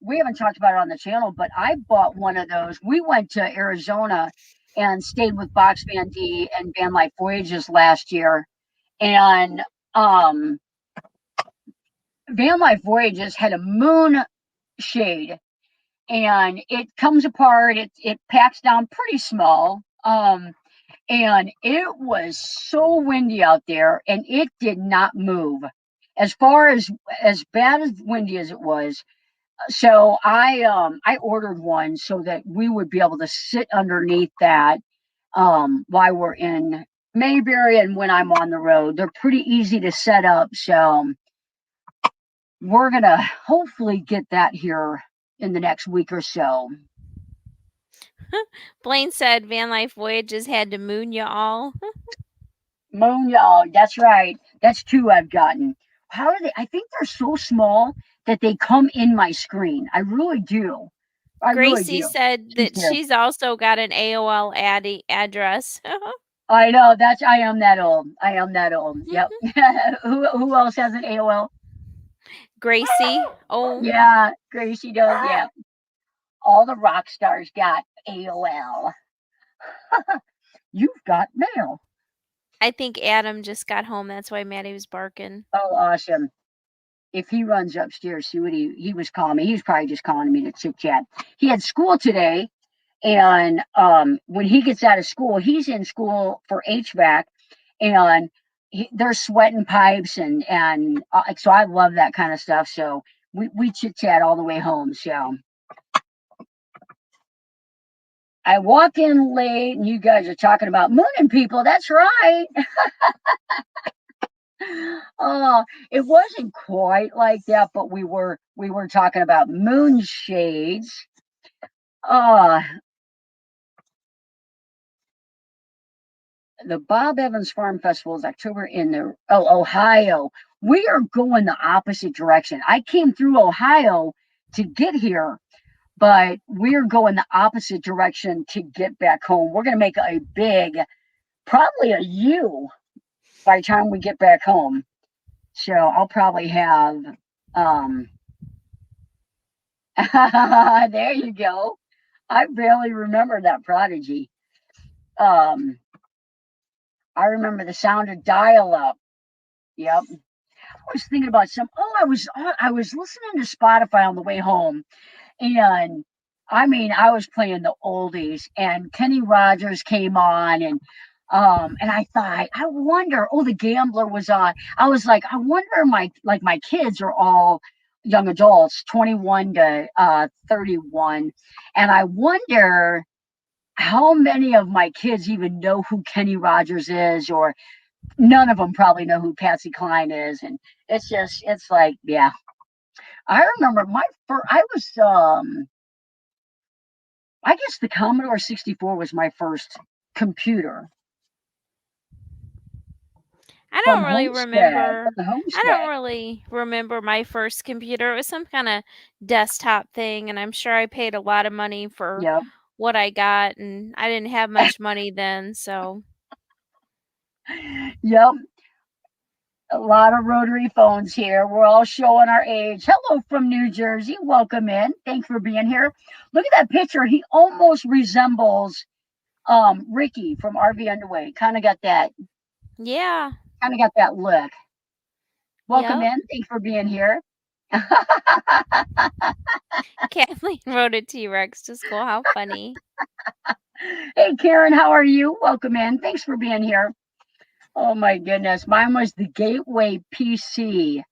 We haven't talked about it on the channel, but I bought one of those. We went to Arizona and stayed with Box Van D and Van Life Voyages last year. And Van Life Voyages had a moon shade and it comes apart, it packs down pretty small. And it was so windy out there and it did not move as far as bad as windy as it was. So I ordered one so that we would be able to sit underneath that while we're in Mayberry and when I'm on the road. They're pretty easy to set up, so we're gonna hopefully get that here in the next week or so. Blaine said Van Life Voyages had to moon you all. Moon y'all, that's right. That's two I've gotten. How are they? I think they're so small that they come in my screen. I really do. I really Gracie do. said that she's also got an AOL address. I know I am that old. I am that old. Yep. Who else has an AOL? Gracie. Oh. Yeah, Gracie does. Yeah. All the rock stars got AOL. You've got mail. I think Adam just got home. That's why Maddie was barking. Oh, awesome. If he runs upstairs, see what he was calling me. He was probably just calling me to chit chat. He had school today, and when he gets out of school, he's in school for HVAC, and they're sweating pipes and so I love that kind of stuff. So we chit chat all the way home. So I walk in late, and you guys are talking about mooning people. That's right. Oh, it wasn't quite like that, but we were talking about moon shades. Uh the Bob Evans Farm Festival is October in Ohio. We are going the opposite direction. I came through Ohio to get here, but we're going the opposite direction to get back home. We're going to make a big, probably a U by the time we get back home. So I'll probably have, there you go. I barely remember that Prodigy. I remember the sound of dial up. Yep. I was thinking about I was listening to Spotify on the way home, and I was playing the oldies, and Kenny Rogers came on, and I thought, I wonder. Oh, The Gambler was on. I was like, I wonder, my kids are all young adults, 21 to 31, and I wonder how many of my kids even know who Kenny Rogers is, or none of them probably know who Patsy Cline is, and it's like, yeah. I remember I guess the Commodore 64 was my first computer. I don't really remember my first computer. It was some kind of desktop thing, and I'm sure I paid a lot of money for Yep. what I got, and I didn't have much money then, so. Yep. A lot of rotary phones here. We're all showing our age. Hello from New Jersey. Welcome in. Thanks for being here. Look at that picture. He almost resembles Ricky from RV Underway. Kind of got that. Yeah. Kind of got that look. Welcome Yep. in. Thanks for being here. Kathleen wrote a T-Rex to school. How funny. Hey, Karen, how are you? Welcome in. Thanks for being here. Oh, my goodness. Mine was the Gateway PC.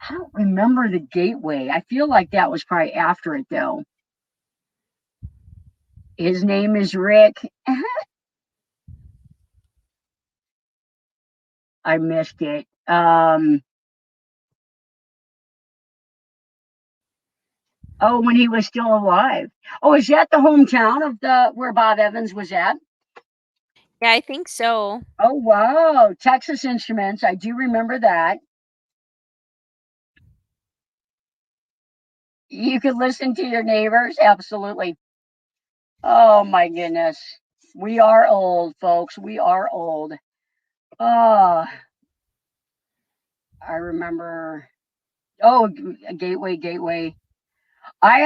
I don't remember the Gateway. I feel like that was probably after it though. His name is Rick. I missed it. Oh, when he was still alive. Oh, is that the hometown of the where Bob Evans was at? Yeah, I think so. Oh wow, Texas Instruments. I do remember that. You could listen to your neighbors. Absolutely. Oh my goodness. We are old, folks. We are old. Oh, I remember. Oh, Gateway, Gateway. I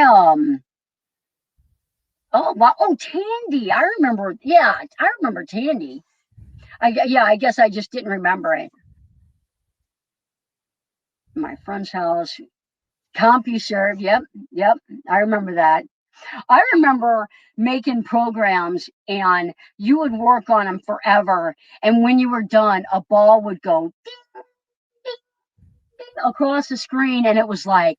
Oh, wow. Oh, Tandy. I remember. Yeah, I remember Tandy. Yeah, I guess I just didn't remember it. My friend's house. CompuServe. Yep, yep. I remember that. I remember making programs and you would work on them forever. And when you were done, a ball would go ding, ding, ding across the screen. And it was like,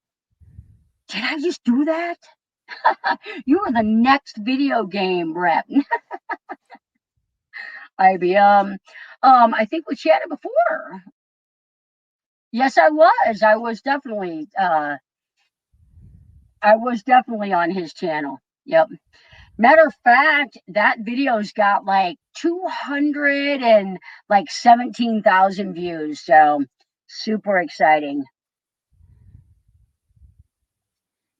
did I just do that? You were the next video game rep. IBM. I think we chatted before. Yes, I was. I was definitely on his channel. Yep. Matter of fact, that video's got like 200 and like 17,000 views. So super exciting.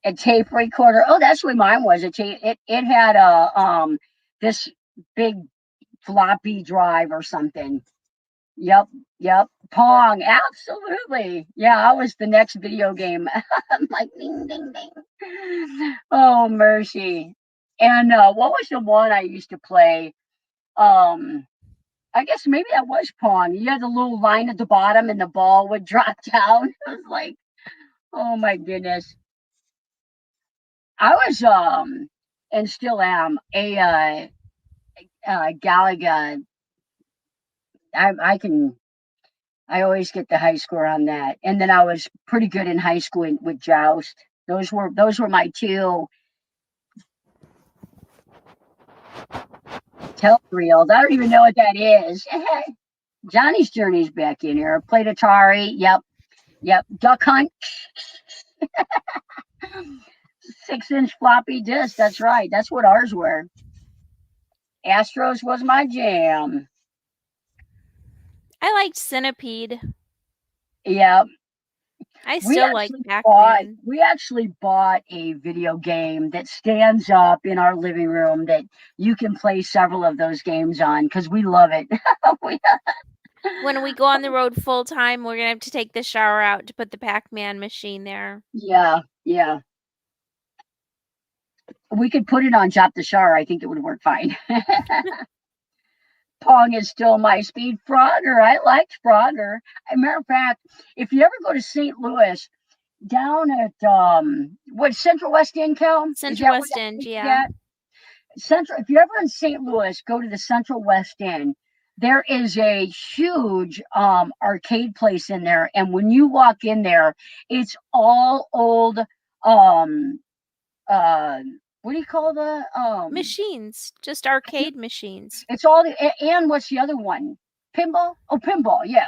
A tape recorder. Oh, that's what mine was. It had a this big floppy drive or something. Yep, yep. Pong, absolutely. Yeah, I was the next video game. I'm like ding ding ding. Oh mercy. And what was the one I used to play? Um, I guess maybe that was Pong. You had the little line at the bottom and the ball would drop down. It was like, oh my goodness. I was and still am a Galaga. I always get the high score on that. And then I was pretty good in high school with Joust. Those were my two telereels. I don't even know what that is. Johnny's Journey's back in here. Played Atari. Yep, yep. Duck Hunt. 6-inch floppy disk. That's right. That's what ours were. Astros was my jam. I liked Centipede. Yep. I We still like actually bought Pac-Man. we actually bought a video game that stands up in our living room that you can play several of those games on because we love it. We- When we go on the road full time, we're gonna have to take the shower out to put the Pac-Man machine there. yeah, yeah. We could put it on Chop the Char. I think it would work fine. Pong is still my speed. Frogger. I liked Frogger. As a matter of fact, if you ever go to St. Louis, down at what Central West End, Cal? Is Central that what West End, it's yeah. at? Central. If you're ever in St. Louis, go to the Central West End. There is a huge arcade place in there, and when you walk in there, it's all old. Um, uh, what do you call the Machines, just arcade machines. It's all the and what's the other one? Pinball? Oh, pinball. Yeah,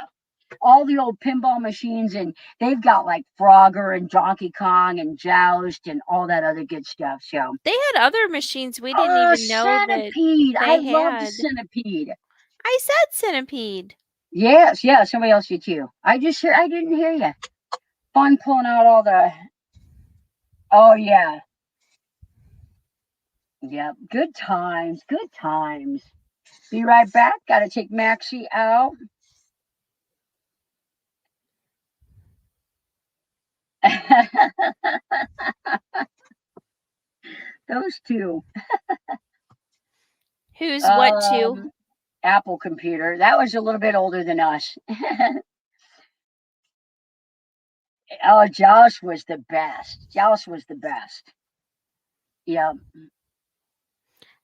all the old pinball machines, and they've got like Frogger and Donkey Kong and Joust and all that other good stuff. So, They had other machines we didn't even know that Centipede. I they loved had. Centipede. I said Centipede. Yes, yeah, somebody else did too. I didn't hear you. Fun pulling out all the. Oh yeah, yeah. Good times, good times. Be right back. Got to take Maxie out. Those two. Who's what to? Um, Apple computer. That was a little bit older than us. Oh, Joust was the best. Joust was the best. Yeah.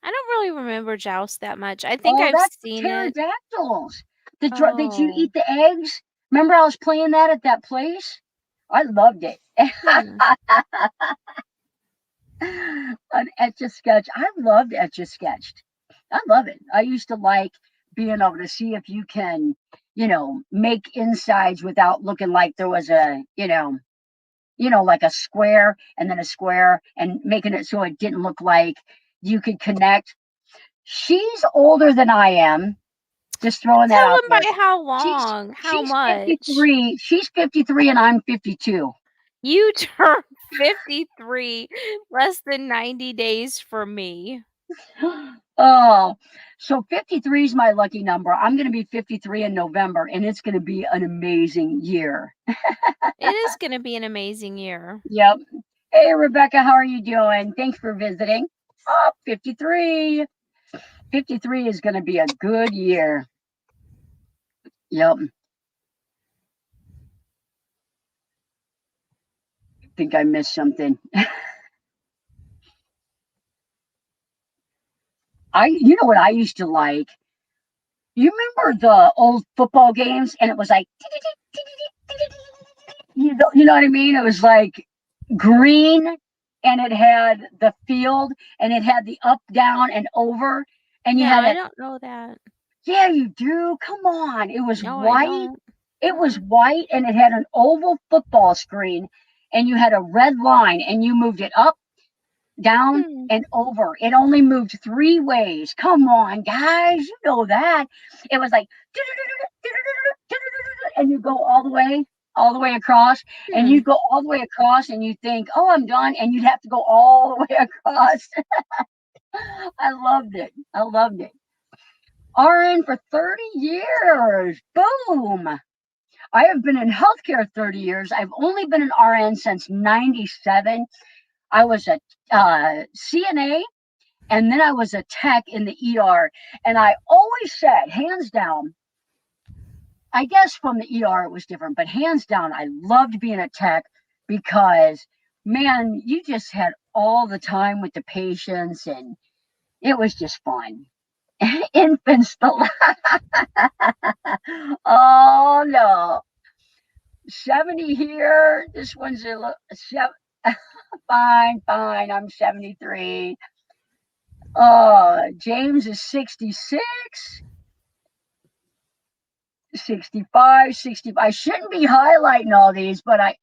I don't really remember Joust that much. I think Oh, I've that's the seen it. pterodactyls. Did you Oh. eat the eggs? Remember I was playing that at that place? I loved it. Hmm. An Etch a Sketch. I loved Etch a Sketched. I love it. I used to like being able to see if you can, make insides without looking like there was like a square and then a square and making it so it didn't look like you could connect. She's older than I am. Just throwing that Tell out them there. by how She's long, how she's much. 53. She's 53 and I'm 52. You turned 53 less than 90 days from me. Oh, so 53 is my lucky number. I'm going to be 53 in November, and it's going to be an amazing year. It is going to be an amazing year. Yep. Hey, Rebecca, how are you doing? Thanks for visiting. Oh, 53. 53 is going to be a good year. Yep. Think I missed something. You know what I used to like? You remember the old football games, and it was like, you know what I mean? It was like green, and it had the field, and it had the up, down, and over, and you No, had I a, don't know that. yeah, you do. Come on. It was No, I white. don't. It was Uh-uh. white, and it had an oval football screen, and you had a red line, and you moved it up, down, Hmm. and over. It only moved three ways. Come on, guys. You know that. It was like, and you go all the way across, and Hmm. you go all the way across, and you think, oh, I'm done. And you'd have to go all the way across. I loved it. I loved it. RN for 30 years. Boom. I have been in healthcare 30 years. I've only been an RN since 97. I was a CNA, and then I was a tech in the ER. And I always said, hands down, I guess from the ER it was different, but hands down, I loved being a tech because, man, you just had all the time with the patients, and it was just fun. Infants, oh no, 70 here. This one's fine, fine. I'm 73. James is 66, 65, 60. I shouldn't be highlighting all these, but I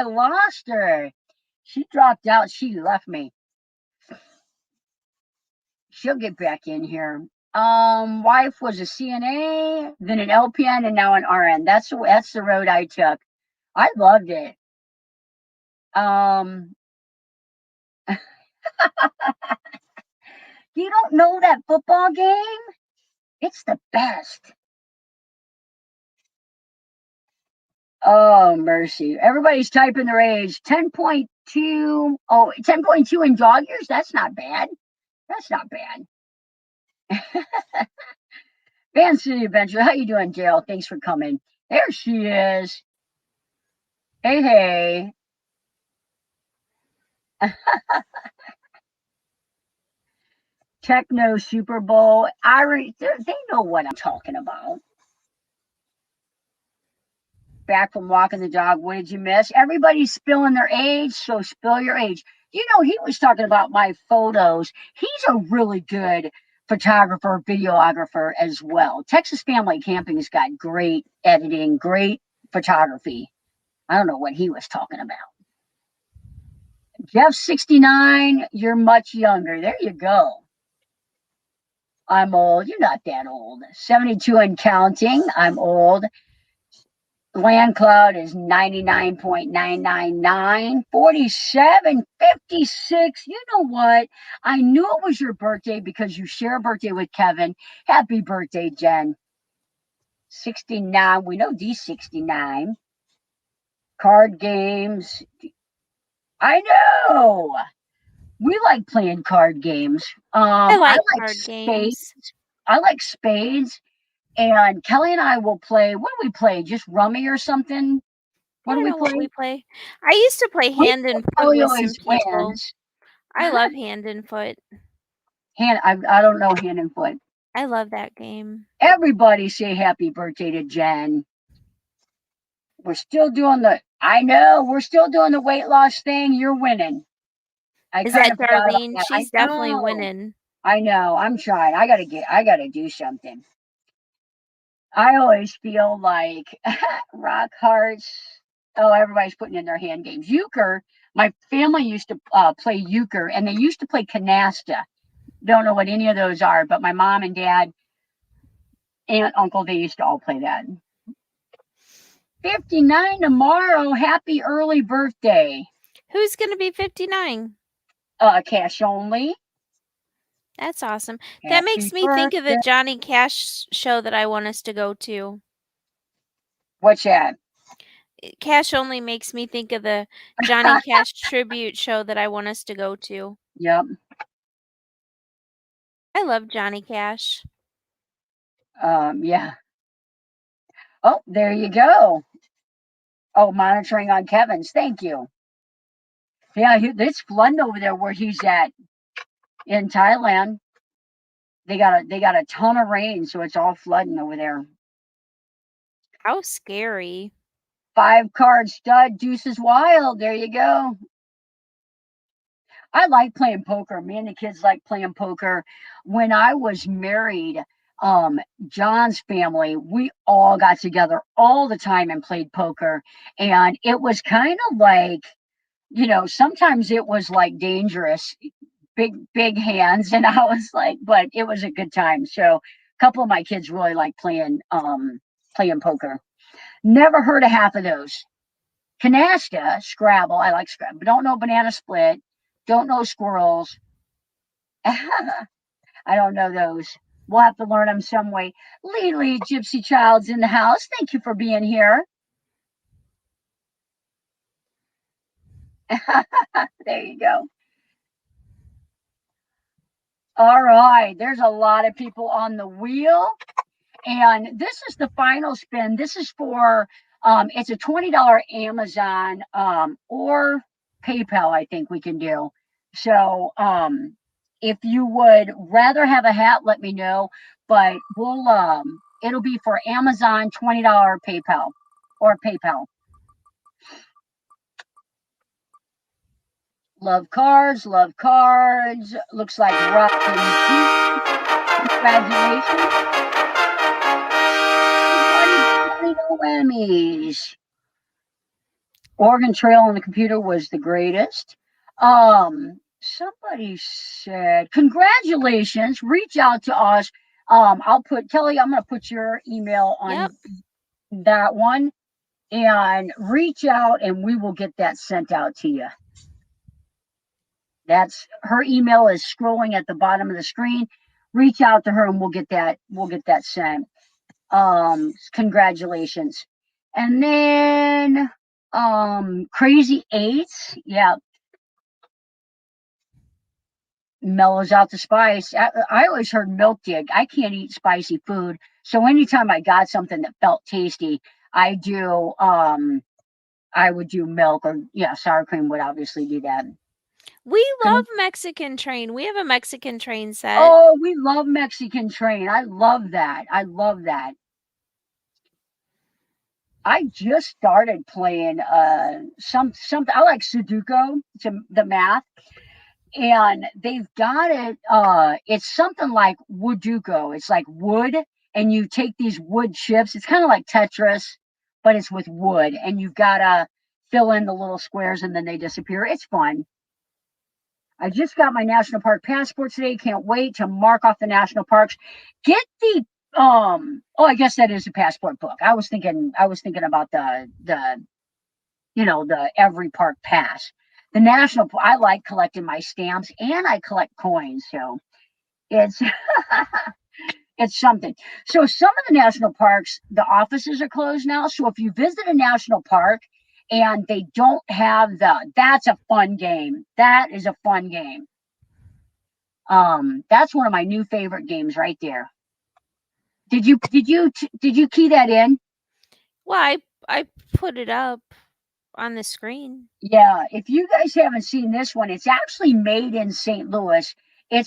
lost her. She dropped out. She left me. She'll get back in here. Wife was a CNA, then an LPN, and now an RN. That's the road I took. I loved it. Um, you don't know that football game? It's the best. Oh, mercy. Everybody's typing their age. 10.2. Oh, 10.2 in dog years? That's not bad. That's not bad. Van City Adventure. How you doing, Jill? Thanks for coming. There she is. Hey, hey. Techno Super Bowl. They know what I'm talking about. Back from walking the dog. What did you miss? Everybody's spilling their age, so spill your age. He was talking about my photos. He's a really good photographer, videographer as well. Texas Family Camping's got great editing, great photography. I don't know what he was talking about. Jeff 69, you're much younger. There you go. I'm old. You're not that old. 72 and counting. I'm old. Land cloud is 99.999. 4756. You know what? I knew it was your birthday because you share a birthday with Kevin. Happy birthday, Jen. 69. We know D69. Card games. I know. We like playing card games. I I like like card spades. games. I like spades. And Kelly and I will play. What do we play? Just rummy or something? I What do don't we know what play? we play. I used to play We hand and foot Kelly with some always people. wins. I love hand and foot. I don't know hand and foot. I love that game. Everybody say happy birthday to Jen. We're still doing the I know we're still doing the weight loss thing. You're winning. I Is kind that of forgot about Darlene? that. I She's definitely know. winning. I know. I'm trying. I gotta do something. I always feel like rock hearts. Oh, everybody's putting in their hand games. Euchre. My family used to play euchre, and they used to play canasta. Don't know what any of those are, but my mom and dad, aunt, uncle, they used to all play that. 59 tomorrow. Happy early birthday. Who's going to be 59? Cash only. That's awesome. That Happy makes me think of the birthday. Johnny Cash show that I want us to go to. What's that? Cash only makes me think of the Johnny Cash tribute show that I want us to go to. Yep. I love Johnny Cash. Yeah. Oh, there you go. Oh, monitoring on Kevin's. Thank you. Yeah, it's flooding over there where he's at in Thailand. They got a ton of rain, so it's all flooding over there. How scary. 5 card stud, deuces wild. There you go. I like playing poker. Me and the kids like playing poker. When I was married, John's family, we all got together all the time and played poker. And it was kind of like, sometimes it was like dangerous, big hands. And I was like, but it was a good time. So a couple of my kids really like playing poker. Never heard of half of those. Canasta, Scrabble. I like Scrabble. Don't know banana split. Don't know squirrels. I don't know those. We'll have to learn them some way. Lily Gypsy Child's in the house. Thank you for being here. There you go. All right. There's a lot of people on the wheel. And this is the final spin. This is for it's a $20 Amazon or PayPal, I think we can do. So if you would rather have a hat, let me know. But it'll be for Amazon $20 PayPal or PayPal. Love cards, love cards. Looks like Robin G. Congratulations. No whammies. Oregon Trail on the computer was the greatest. Somebody said, congratulations, reach out to us. I'll put Kelly, I'm gonna put your email Yep. on that one and reach out and we will get that sent out to you. That's her email is scrolling at the bottom of the screen. Reach out to her and we'll get that sent. Congratulations. And then Crazy Eights, yeah, mellows out the spice. I always heard milk dig. I can't eat spicy food, so anytime I got something that felt tasty, I would do milk or yeah, sour cream would obviously do that. We love Mexican Train. We have a Mexican Train set. Oh, we love Mexican Train. I love that. I love that. I just started playing something. I like Sudoku, the math, and they've got it. It's something like Wooduko. It's like wood, and you take these wood chips. It's kind of like Tetris, but it's with wood, and you've got to fill in the little squares, and then they disappear. It's fun. I just got my national park passport today. Can't wait to mark off the national parks. Get the I guess that is a passport book. I was thinking about the every park pass. The national I like collecting my stamps and I collect coins, so it's it's something. So some of the national parks, the offices are closed now. So if you visit a national park and they don't have that's a fun game. That is a fun game. That's one of my new favorite games right there. Did you key that in? Well, I put it up on the screen. Yeah, if you guys haven't seen this one, it's actually made in St. Louis. I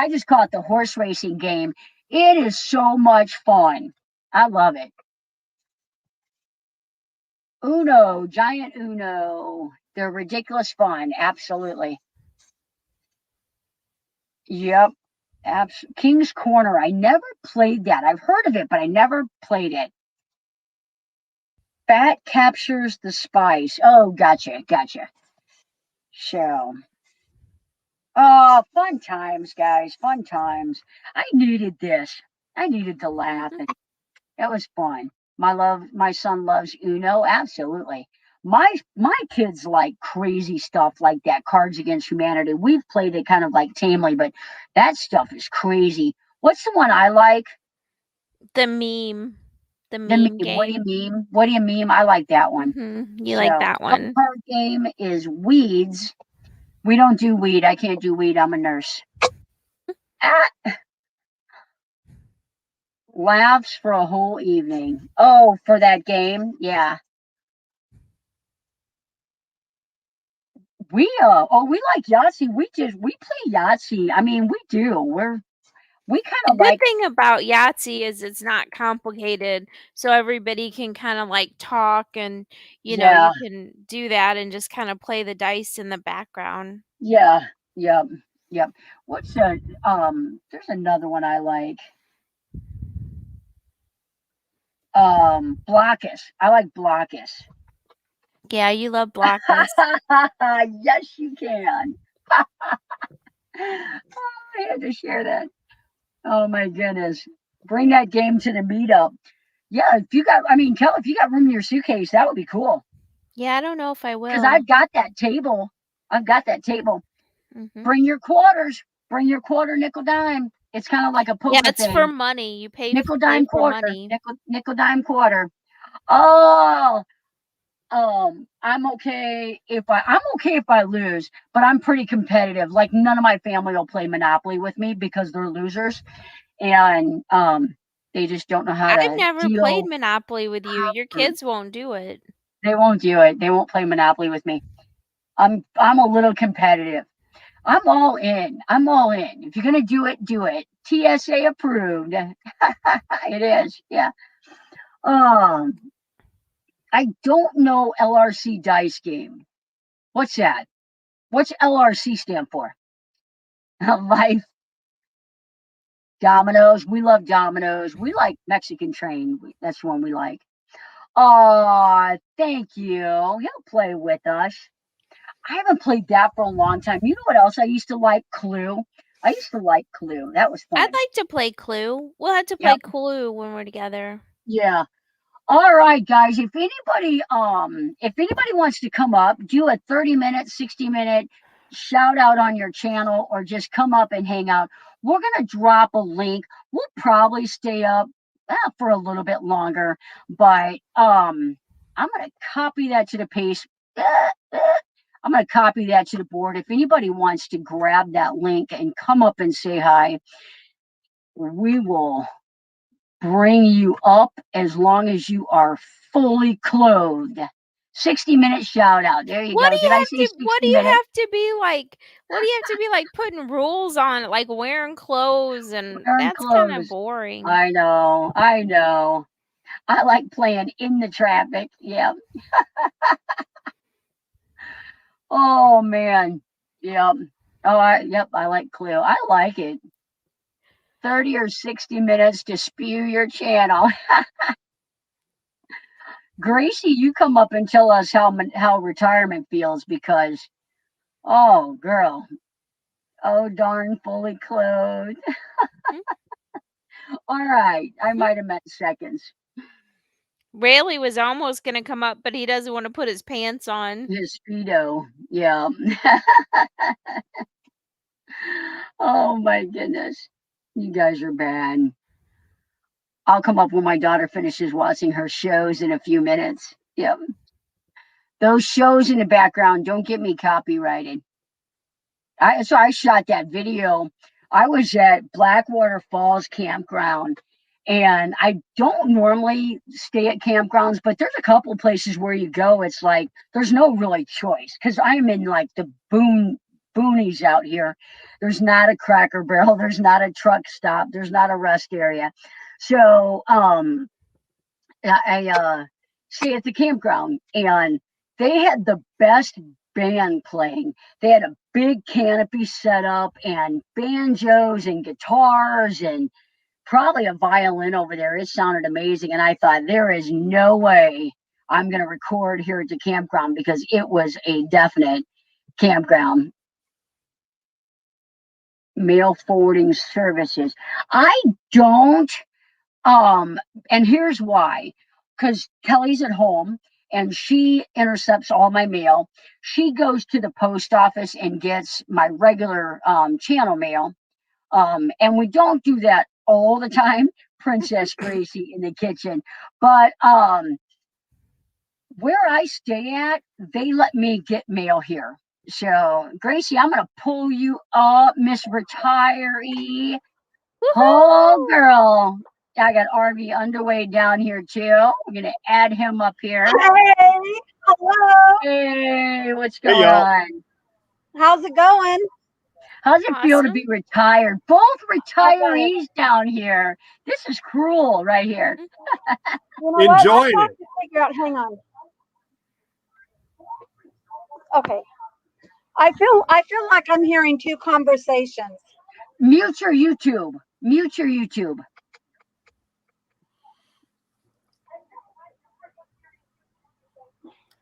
just call it the horse racing game. It is so much fun. I love it. Uno, giant Uno. They're ridiculous fun. Absolutely. Yep. King's Corner. I never played that. I've heard of it, but I never played it. Fat captures the spice. Oh, gotcha, gotcha. So, oh, fun times, guys. Fun times. I needed this. I needed to laugh, and it was fun. My son loves Uno. Absolutely. My kids like crazy stuff like that. Cards Against Humanity. We've played it kind of like tamely, but that stuff is crazy. What's the one I like? The meme. The The meme meme. What do you game. meme? What do you meme? I like that one. You like So, that other one. card game is Weeds. We don't do weed. I can't do weed. I'm a nurse. Ah, laughs for a whole evening. Oh, for that game? Yeah. We like Yahtzee. We play Yahtzee. I mean, we do. We kind The of good like, thing about Yahtzee is it's not complicated, so everybody can kind of like talk and yeah, you can do that and just kind of play the dice in the background. yeah, yep, yep. What's there's another one I like. Blockus. I like Blockus. Yeah, you love Blockus. Yes, you can. I had to share that. Oh my goodness. Bring that game to the meetup. Yeah, if you got, I mean, Kel, if you got room in your suitcase, that would be cool. Yeah, I don't know if I Because will. I've got that table. I've got that table. Hmm. Bring your quarters. Bring your quarter, nickel, dime. It's kind of like a Yeah, poker it's for thing. money. You Nickel, play dime, for quarter. money. Nickel, dime, quarter. Oh, I'm okay if I lose, but I'm pretty competitive. Like none of my family will play Monopoly with me because they're losers, and they just don't know how I've to never played deal. Monopoly with you. Your kids won't do it. They won't do it. They won't play Monopoly with me. I'm a little competitive. I'm all in. I'm all in. If you're gonna do it, do it. TSA approved. It is. Yeah. Um, I don't know LRC dice game. What's that? What's LRC stand for? Life dominoes. We love dominoes. We like Mexican Train. That's one we like. Oh, thank you. He'll play with us. I haven't played that for a long time. You know what else I used to like? Clue. I used to like Clue. That was I'd fun. like to play Clue. We'll have to play Yep. Clue when we're together. Yeah. All right, guys. If anybody wants to come up, do a 30-minute, 60-minute shout out on your channel or just come up and hang out. We're gonna drop a link. We'll probably stay up for a little bit longer, but I'm gonna copy that to the paste. I'm gonna copy that to the board. If anybody wants to grab that link and come up and say hi, we will bring you up as long as you are fully clothed. 60-minute shout out. There you What go. do Did you I have say to what do 60 you minutes? have to be like what do you have to be like putting rules on it, like wearing clothes, and Wearing that's kind of clothes. boring. I know. I know. I like playing in the traffic. Yep. Oh man. Yep. Yep, I like Clue. I like it. 30 or 60 minutes to spew your channel. Gracie, you come up and tell us how retirement feels because oh girl, oh darn fully clothed. Mhm, All right, I mhm. might have meant seconds. Rayleigh was almost gonna come up, but he doesn't want to put his pants on. His speedo, yeah. Oh my goodness, you guys are bad. I'll come up when my daughter finishes watching her shows in a few minutes. Yep. Those shows in the background don't get me copyrighted. I shot that video. I was at Blackwater Falls Campground, and I don't normally stay at campgrounds, but there's a couple places where you go. It's like there's no really choice because I'm in like the boonies out here. There's not a Cracker Barrel. There's not a truck stop. There's not a rest area. So I stay at the campground, and they had the best band playing. They had a big canopy set up and banjos and guitars and probably a violin over there. It sounded amazing. And I thought, there is no way I'm going to record here at the campground, because it was a definite campground. Mail forwarding services. I don't, and here's why. Because Kelly's at home and she intercepts all my mail. She goes to the post office and gets my regular channel mail. And we don't do that all the time, Princess Gracie in the kitchen. But where I stay at, they let me get mail here. So, Gracie, I'm going to pull you up, Miss Retiree. Oh, girl. I got RV Underway down here, too. I'm going to add him up here. Hey, hello. Hey, what's going on? How's it going? How's it feel to be retired? Both retirees down here. This is cruel right here. You know enjoying what? it. Figure out. Hang on. Okay. I feel like I'm hearing two conversations. Mute your YouTube. Mute your YouTube.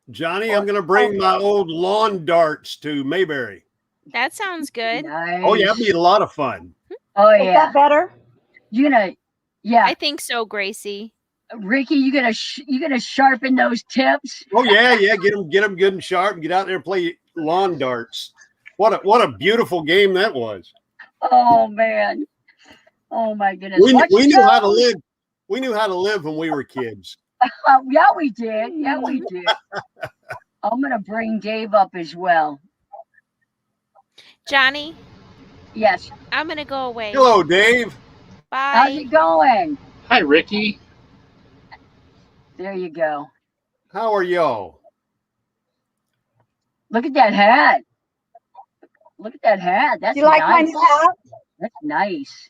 Johnny, I'm going to bring my old lawn darts to Mayberry. That sounds good. Nice. Oh, yeah, that'd be a lot of fun. Oh, Is yeah. that better? You gonna, yeah. I think so, Gracie. Ricky, you gonna sharpen those tips? Oh, yeah, get them good and sharp and get out there and play lawn darts. What a beautiful game that was. Oh, man. Oh, my goodness. We knew how to live. We knew how to live when we were kids. Yeah, we did. Yeah, we did. I'm going to bring Dave up as well. Johnny? Yes. I'm going to go away. Hello, Dave. Bye. How's it going? Hi, Ricky. There you go. How are y'all? Look at that hat. Look at that hat. That's Do you like nice. my new hat? That's nice.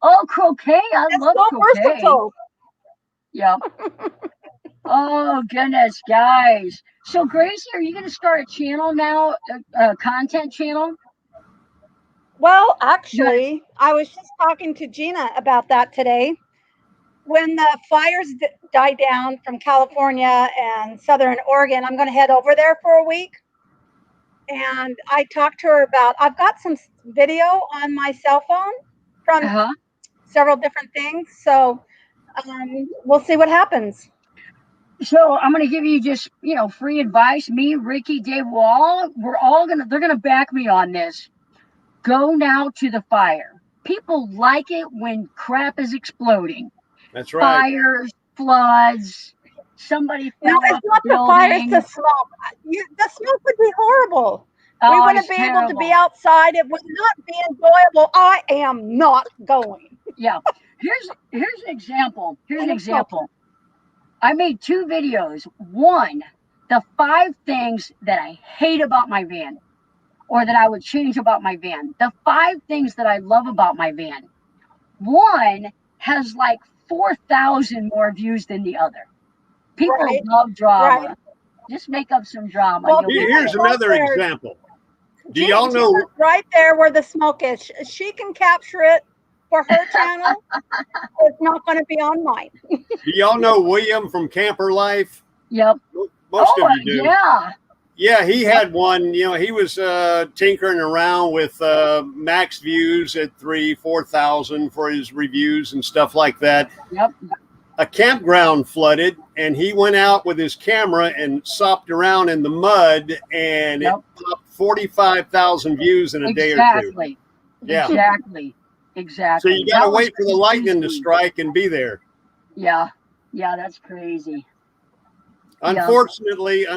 Oh, croquet. I love so croquet. versatile. Yeah. Oh, goodness, guys. So, Gracie, are you going to start a channel now, a content channel? Well, actually, I was just talking to Gina about that today. When the fires die down from California and Southern Oregon, I'm going to head over there for a week. And I talked to her about, I've got some video on my cell phone from several different things. So we'll see what happens. So I'm going to give you just, free advice. Me, Ricky, Dave, they're going to back me on this. Go now to the fire. People like it when crap is exploding. That's right. Fires, floods, somebody fell No, off it's not the the fire, building. it's the smoke. The smoke would be horrible. Oh, We wouldn't it's be able to be terrible. outside. It would not be enjoyable. I am not going. Yeah. Here's an example. Here's an example. I made 2 videos. One, the 5 things that I hate about my van, or that I would change about my van. The 5 things that I love about my van. One has like 4,000 more views than the other. People love drama. Right. Just make up some drama. Well, Here's another example. Do y'all know? Gina's right there where the smoke is. She can capture it for her channel. It's not going to be on mine. Do y'all know William from Camper Life? Yep. Most of you do. Yeah. Yeah, he had one. He was tinkering around with max views at 3,000-4,000 for his reviews and stuff like that. Yep. A campground flooded, and he went out with his camera and sopped around in the mud, and it popped 45,000 views in a day or two. Yeah. Exactly. So you got to wait for the lightning to strike and be there. Yeah, that's crazy. Unfortunately,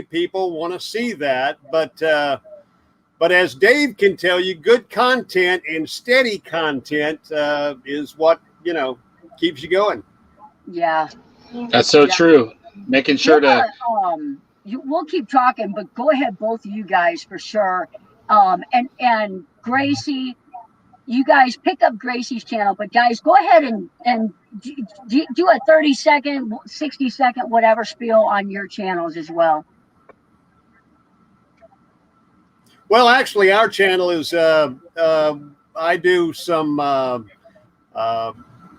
people want to see that, but as Dave can tell you, good content and steady content is what keeps you going. Yeah, That's so true. Making sure to. We'll keep talking, but go ahead, both of you guys, for sure. And Gracie, you guys pick up Gracie's channel, but guys, go ahead and do a 30-second, 60-second, whatever spiel on your channels as well. Well, actually, our channel is I do some.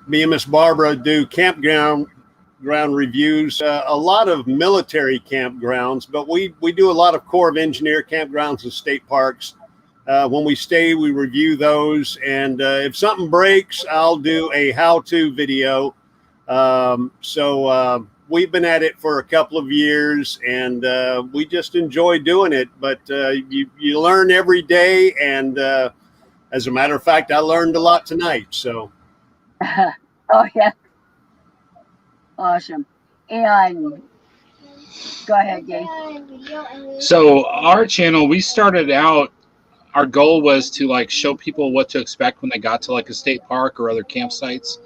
Me and Miss Barbara do campground reviews. A lot of military campgrounds, but we do a lot of Corps of Engineer campgrounds and state parks. When we stay, we review those, and if something breaks, I'll do a how-to video. We've been at it for a couple of years, and we just enjoy doing it. But you learn every day, and as a matter of fact, I learned a lot tonight. So, oh yeah, awesome. And go ahead, Dave. So our channel, we started out, our goal was to like show people what to expect when they got to like a state park or other campsites.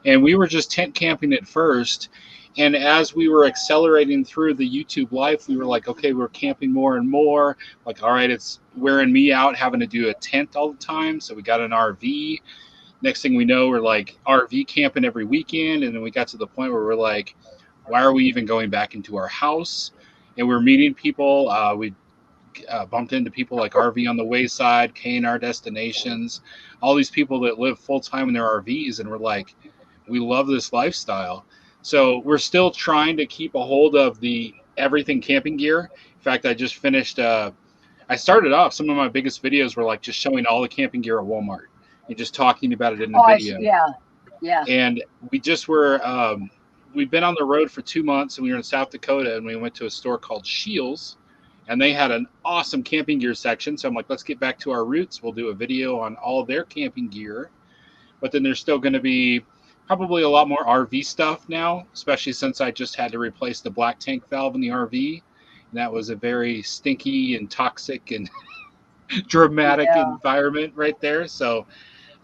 And we were just tent camping at first. And as we were accelerating through the YouTube life, we were like, okay, we're camping more and more. Like, all right, it's wearing me out having to do a tent all the time. So we got an RV. Next thing we know, we're like RV camping every weekend. And then we got to the point where we're like, why are we even going back into our house? And we're meeting people. We bumped into people like RV on the Wayside, K&R Destinations, all these people that live full time in their RVs. And we're like, we love this lifestyle. So we're still trying to keep a hold of the everything camping gear. In fact, I just finished, I started off, some of my biggest videos were like just showing all the camping gear at Walmart and just talking about it in the video. Yeah. And we just were, we've been on the road for 2 months, and we were in South Dakota, and we went to a store called Shields, and they had an awesome camping gear section. So I'm like, let's get back to our roots. We'll do a video on all of their camping gear. But then there's still going to be probably a lot more RV stuff now, especially since I just had to replace the black tank valve in the RV. And that was a very stinky and toxic and dramatic environment right there. So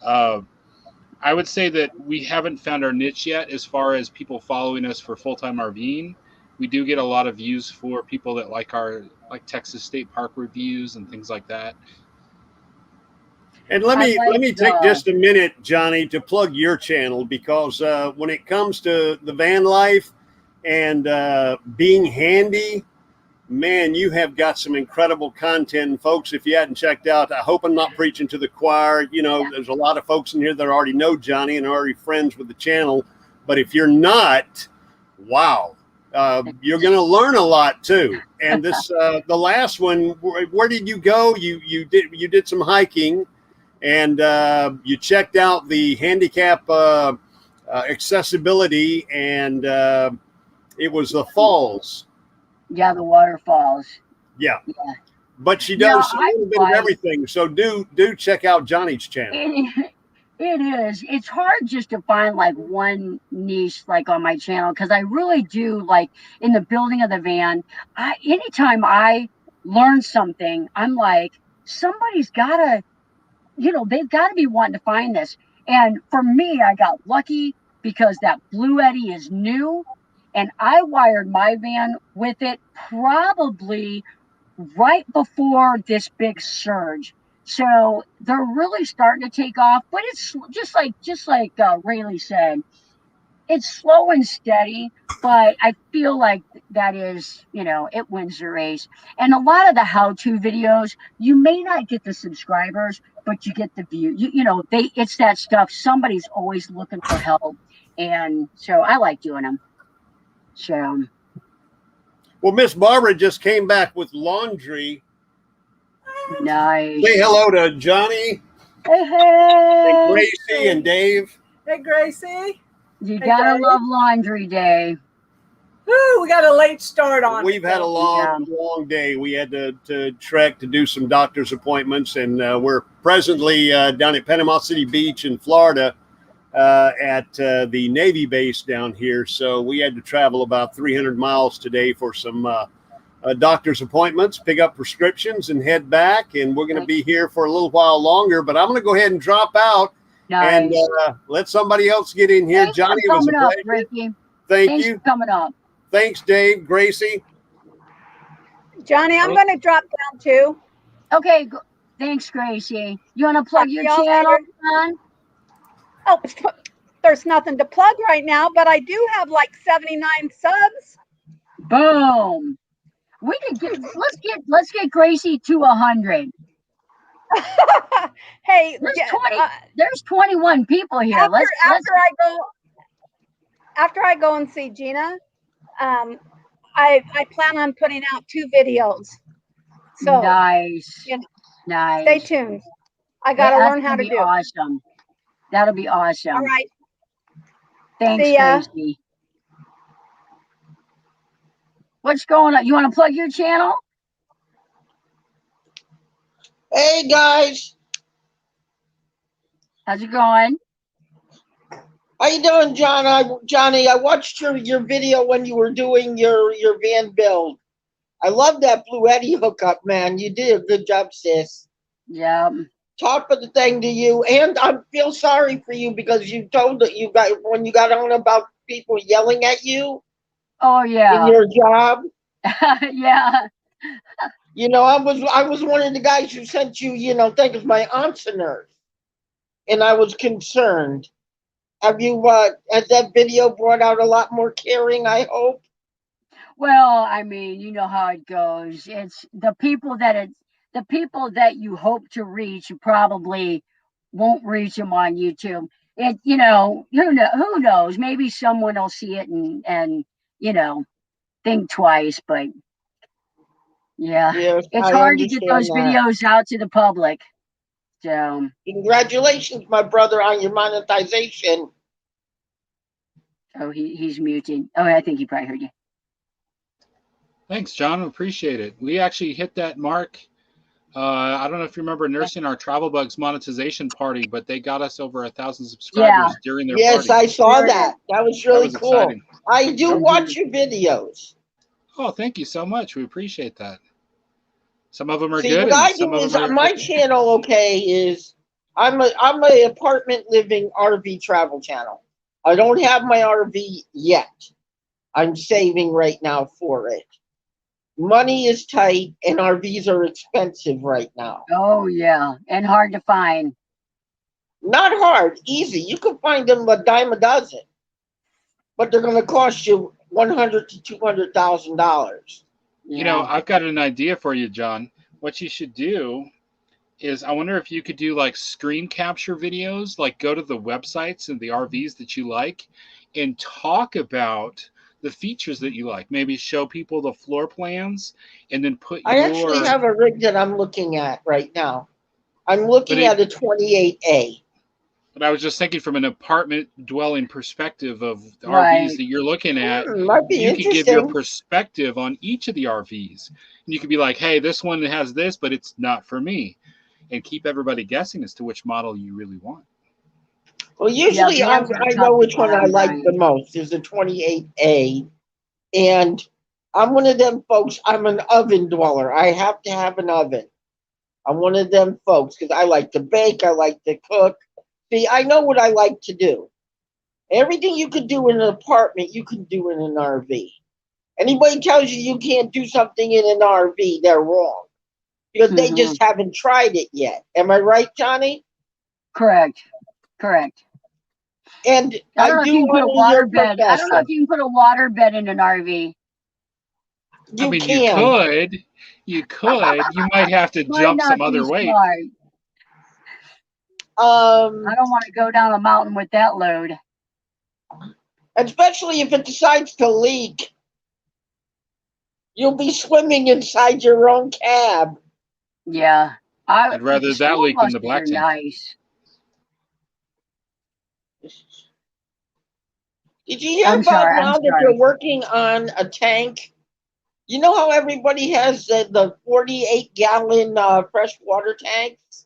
I would say that we haven't found our niche yet as far as people following us for full-time RVing. We do get a lot of views for people that like our Texas State Park reviews and things like that. And let me take just a minute, Johnny, to plug your channel, because when it comes to the van life and being handy, man, you have got some incredible content. And folks, if you hadn't checked out, I hope I'm not preaching to the choir. You know, there's a lot of folks in here that already know Johnny and are already friends with the channel. But if you're not, wow, you're going to learn a lot too. And this, the last one, where did you go? You did some hiking. And you checked out the handicap accessibility, and it was the falls. Yeah, the waterfalls. Yeah. But she does a little bit of everything. So do check out Johnny's channel. It is. It's hard just to find like one niche like on my channel, because I really do like in the building of the van. Anytime I learn something, I'm like, somebody's got to, they've got to be wanting to find this. And for me, I got lucky because that Blue Eddy is new, and I wired my van with it probably right before this big surge. So they're really starting to take off, but it's just like Rayleigh said, it's slow and steady, but I feel like that is, it wins the race. And a lot of the how-to videos, you may not get the subscribers, but you get the view. It's that stuff. Somebody's always looking for help. And so I like doing them. So. Well, Miss Barbara just came back with laundry. Nice. Say hello to Johnny. Hey. And Gracie and Dave. Hey, Gracie. You gotta love laundry day. Woo, we got a late start on. We've had a long day. We had to trek to do some doctor's appointments, and we're presently down at Panama City Beach in Florida at the Navy base down here. So we had to travel about 300 miles today for some doctor's appointments, pick up prescriptions, and head back. And we're going to be here for a little while longer, but I'm going to go ahead and drop out. Nice. And let somebody else get in here. Thanks Johnny, for it was a coming up, pleasure. Ricky. Thanks for coming up. Thanks, Dave, Gracie. Johnny, I'm going to drop down too. Okay. Thanks, Gracie. You want to plug your channel, son? Oh, there's nothing to plug right now, but I do have like 79 subs. Boom. We could get let's get Gracie to 100. Hey, There's 21 people here. After I go and see Gina, I plan on putting out 2 videos. So nice. You know, Nice. Stay tuned. I got to learn how to do. Awesome. That'll be awesome. All right. Thanks, See ya. Gracie. What's going on? You want to plug your channel? Hey guys, How's it going? how you doing, Johnny? I watched your video when you were doing your van build. I love that Blue Eddy hookup, man. You did a good job, sis. Yeah. Top of the thing to you, and I feel sorry for you because you told that when you got on about people yelling at you. Oh yeah. In your job. Yeah. You know, I was one of the guys who sent you, think of my aunt's a nurse, and I was concerned. Have you has that video brought out a lot more caring, I hope? Well, I mean, you know how it goes. It's the people that you hope to reach, you probably won't reach them on YouTube. Who knows? Maybe someone will see it and think twice, but yeah, Yes, it's I hard to get those understand videos out to the public. So congratulations, my brother, on your monetization. oh, he's muted. Oh, I think he probably heard you. Thanks, John. Appreciate it. We actually hit that mark. I don't know if you remember nursing our Travel Bugs monetization party, but they got us over 1,000 subscribers during their Yes, party. I saw that. That was really cool. Exciting. I do watch your videos. Oh, thank you so much. We appreciate that. Some of them are See, good. what I and some do of is them are on my channel. Okay, is I'm a apartment living RV travel channel. I don't have my RV yet. I'm saving right now for it. Money is tight, and RVs are expensive right now. Oh yeah, and hard to find. Not hard, easy. You can find them a dime a dozen, but they're going to cost you $100,000 to $200,000. You know, I've got an idea for you, John. What you should do is, I wonder if you could do like screen capture videos, like go to the websites and the RVs that you like and talk about the features that you like. Maybe show people the floor plans and then put I actually have a rig that I'm looking at right now. I'm looking at a 28A. But I was just thinking from an apartment dwelling perspective of the RVs that you're looking at, you could give your perspective on each of the RVs. And you could be like, hey, this one has this, but it's not for me. And keep everybody guessing as to which model you really want. Well, usually I know which one I like the most is the 28A. And I'm one of them folks, I'm an oven dweller. I have to have an oven. I'm one of them folks because I like to bake, I like to cook. See, I know what I like to do. Everything you could do in an apartment, you can do in an RV. Anybody tells you you can't do something in an RV, they're wrong. Because they just haven't tried it yet. Am I right, Johnny? Correct. And I don't know if you can put a water bed. I don't know if you can put a water bed in an RV. You could. You might have to jump some other weight. I don't want to go down a mountain with that load. Especially if it decides to leak. You'll be swimming inside your own cab. Yeah. I'd rather that leak than the black tank. Nice. Did you hear about now that they're working on a tank? You know how everybody has the 48-gallon freshwater tanks?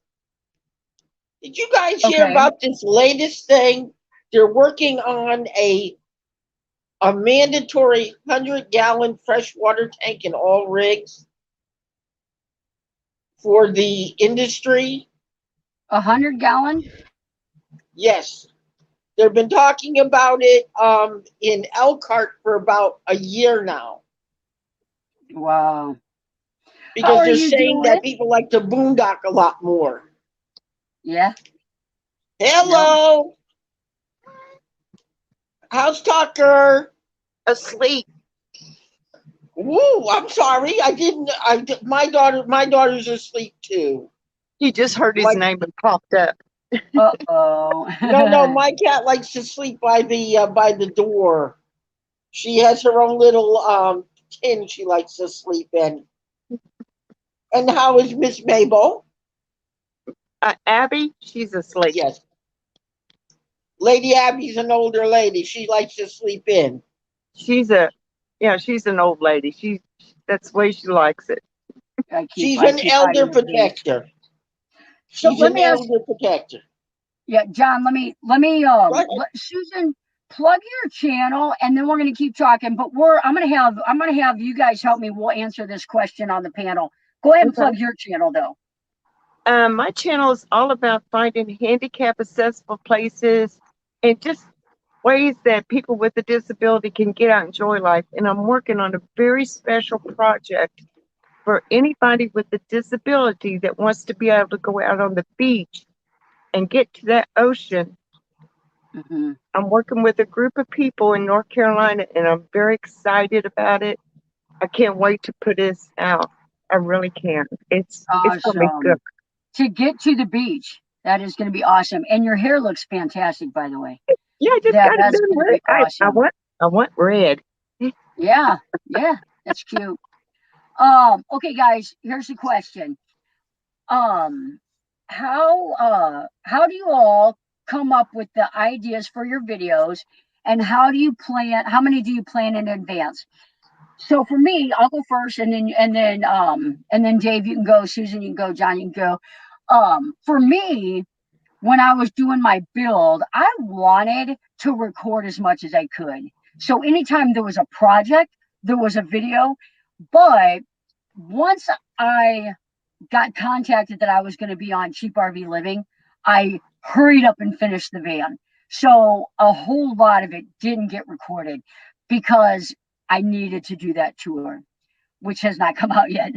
Did you guys hear about this latest thing? They're working on a mandatory 100-gallon freshwater tank in all rigs for the industry. 100-gallon? Yes. They've been talking about it in Elkhart for about a year now. Wow. Because they're saying that people like to boondock a lot more. Yeah. Hello. How's Tucker? Asleep. Woo! I'm sorry. My daughter's asleep too. He just heard his My, name and popped up. Uh-oh. no. My cat likes to sleep by the door. She has her own little tin she likes to sleep in. And how is Miss Mabel? Abby, she's asleep. Yes. Lady Abby's an older lady. She likes to sleep in. She's an old lady. That's the way she likes it. She's an elder protector. She's an elder protector. Yeah, John, Susan, plug your channel and then we're gonna keep talking. But I'm gonna have you guys help me. We'll answer this question on the panel. Go ahead and plug your channel though. My channel is all about finding handicap accessible places and just ways that people with a disability can get out and enjoy life. And I'm working on a very special project for anybody with a disability that wants to be able to go out on the beach and get to that ocean. Mm-hmm. I'm working with a group of people in North Carolina, and I'm very excited about it. I can't wait to put this out. I really can't. It's going to be good. To get to the beach, that is going to be awesome. And your hair looks fantastic, by the way. Yeah, I just got it done red. Awesome. I want red. Yeah, that's cute. Okay, guys, here's the question. How do you all come up with the ideas for your videos, and how many do you plan in advance? So for me, I'll go first, and then Dave, you can go, Susan, you can go, John, you can go. For me, when I was doing my build, I wanted to record as much as I could. So anytime there was a project, there was a video. But once I got contacted that I was going to be on Cheap RV Living, I hurried up and finished the van. So a whole lot of it didn't get recorded because I needed to do that tour, which has not come out yet.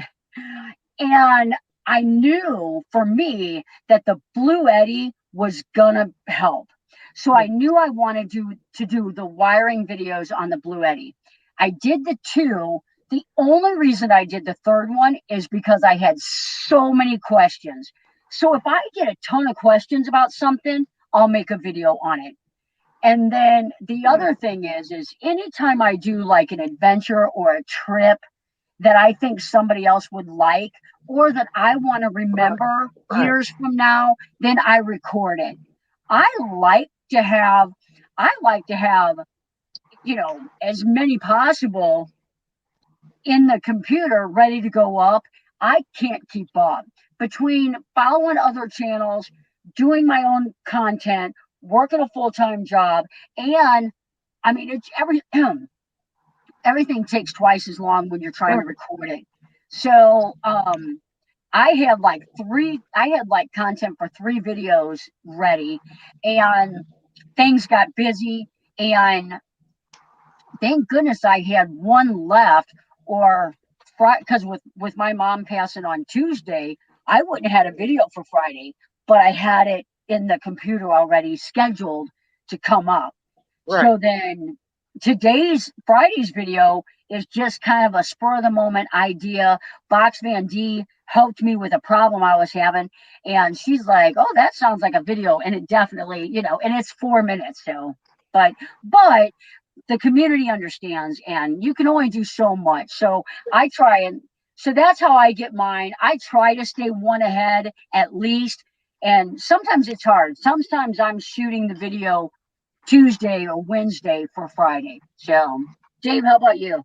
And I knew for me that the Blue Eddy was gonna help. So I knew I wanted to do the wiring videos on the Blue Eddy. I did the 2. The only reason I did the 3rd one is because I had so many questions. So if I get a ton of questions about something, I'll make a video on it. And then the other thing is anytime I do like an adventure or a trip that I think somebody else would like, or that I want to remember years from now, then I record it. I like to have, as many possible in the computer ready to go up. I can't keep up between following other channels, doing my own content, working a full-time job, and I mean, it's everything takes twice as long when you're trying to record it. So I had content for 3 videos ready, and things got busy, and thank goodness I had 1 left, or because with my mom passing on Tuesday, I wouldn't have had a video for Friday, but I had it in the computer already scheduled to come up. Right. So then Friday's video is just kind of a spur of the moment idea. Box Van D helped me with a problem I was having, and she's like, "Oh, that sounds like a video," and it definitely, and it's 4 minutes. So, but the community understands, and you can only do so much. So so that's how I get mine. I try to stay 1 ahead at least. And sometimes it's hard. Sometimes I'm shooting the video Tuesday or Wednesday for Friday. So, Dave, how about you?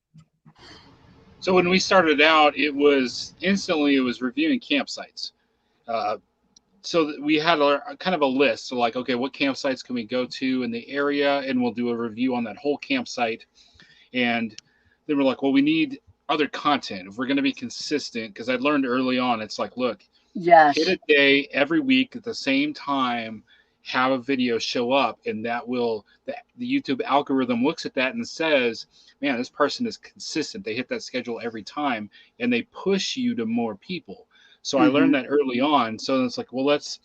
So when we started out, it was reviewing campsites. So we had a kind of a list. So like, okay, what campsites can we go to in the area? And we'll do a review on that whole campsite. And then we're like, well, we need other content if we're going to be consistent. Because I learned early on, it's like, look, yes, hit a day every week at the same time, have a video show up, and that will the YouTube algorithm looks at that and says, man, this person is consistent. They hit that schedule every time, and they push you to more people. So I learned that early on. So it's like, well, let's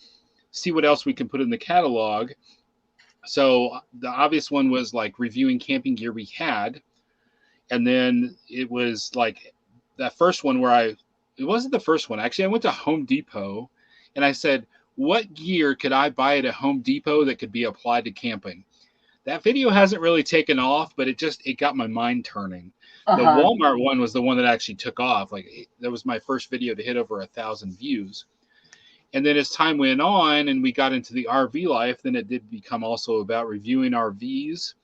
see what else we can put in the catalog. So the obvious one was like reviewing camping gear we had. And then it was like that first one where it wasn't the first one. Actually, I went to Home Depot and I said, what gear could I buy at a Home Depot that could be applied to camping? That video hasn't really taken off, but it got my mind turning. The Walmart one was the one that actually took off. Like that was my first video to hit over 1,000 views. And then as time went on and we got into the RV life, then it did become also about reviewing RVs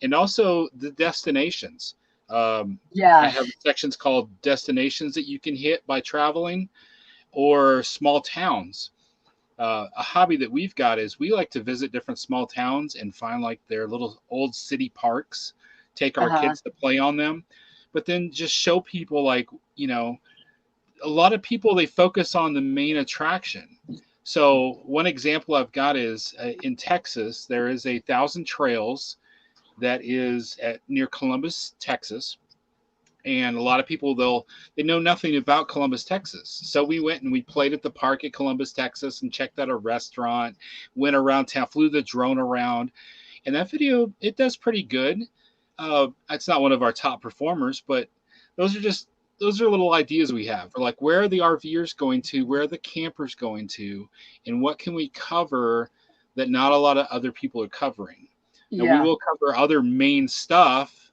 and also the destinations. I have sections called destinations that you can hit by traveling or small towns. A hobby that we've got is we like to visit different small towns and find like their little old city parks, take our kids to play on them, but then just show people like, you know, a lot of people, they focus on the main attraction. So one example I've got is in Texas, there is 1,000 trails that is near Columbus, Texas. And a lot of people, they know nothing about Columbus, Texas. So we went and we played at the park at Columbus, Texas and checked out a restaurant, went around town, flew the drone around. And that video, it does pretty good. It's not one of our top performers, but those are little ideas we have for like, where are the RVers going to, where are the campers going to, and what can we cover that not a lot of other people are covering. And we will cover other main stuff,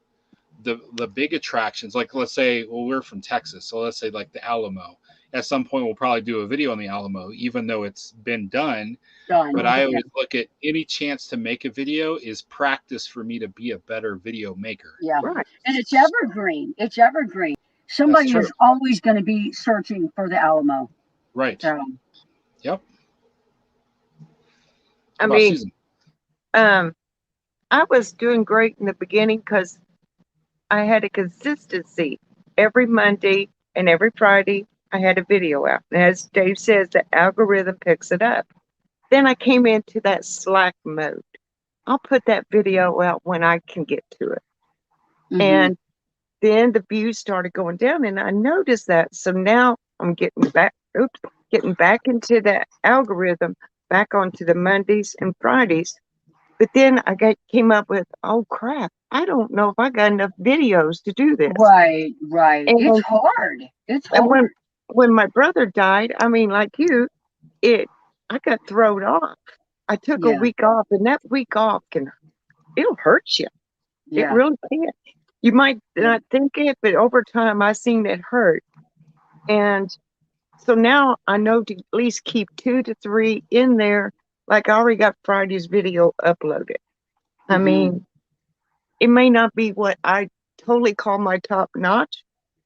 the big attractions. Like let's say, well, we're from Texas, so let's say like the Alamo. At some point, we'll probably do a video on the Alamo, even though it's been done. But I always look at any chance to make a video is practice for me to be a better video maker. Yeah, right. And it's evergreen. It's evergreen. Somebody is always going to be searching for the Alamo. Right. Yep. I mean, I was doing great in the beginning because I had a consistency. Every Monday and every Friday, I had a video out. And as Dave says, the algorithm picks it up. Then I came into that slack mode. I'll put that video out when I can get to it. And then the views started going down, and I noticed that. So now I'm getting back into that algorithm, back onto the Mondays and Fridays. But then came up with, oh crap, I don't know if I got enough videos to do this. Right. And it's hard. And when my brother died, I mean, like you, I got thrown off. I took a week off, and that week off it'll hurt you. It really can. You might not think it, but over time I seen it hurt. And so now I know to at least keep 2 to 3 in there. Like I already got Friday's video uploaded. I mean, it may not be what I totally call my top notch,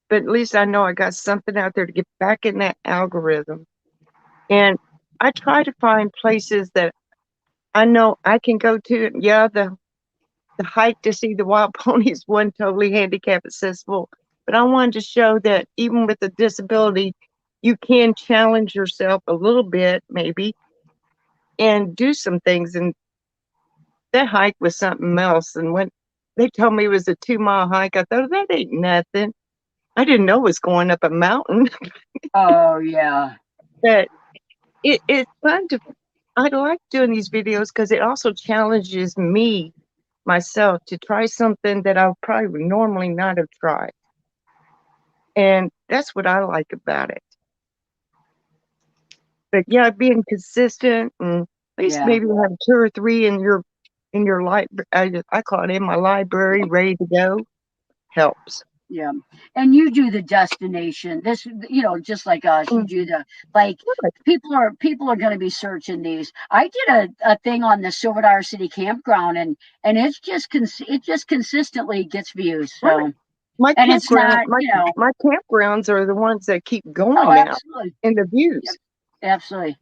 but at least I know I got something out there to get back in that algorithm. And I try to find places that I know I can go to. Yeah, the hike to see the wild ponies wasn't totally handicap accessible, but I wanted to show that even with a disability, you can challenge yourself a little bit, maybe, and do some things. And that hike was something else. And when they told me it was a 2-mile hike, I thought, that ain't nothing. I didn't know it was going up a mountain. Oh, yeah. But it's fun I like doing these videos because it also challenges me, myself, to try something that I probably would normally not have tried. And that's what I like about it. But yeah, being consistent, and at least maybe have 2 or 3 in your library. I call it in my library, ready to go, helps. Yeah. And you do the destination. This, just like us, you do the, like, people are going to be searching these. I did a thing on the Silver City campground, and it's just consistently gets views. So right. My campgrounds are the ones that keep going now in the views. Yep. Absolutely.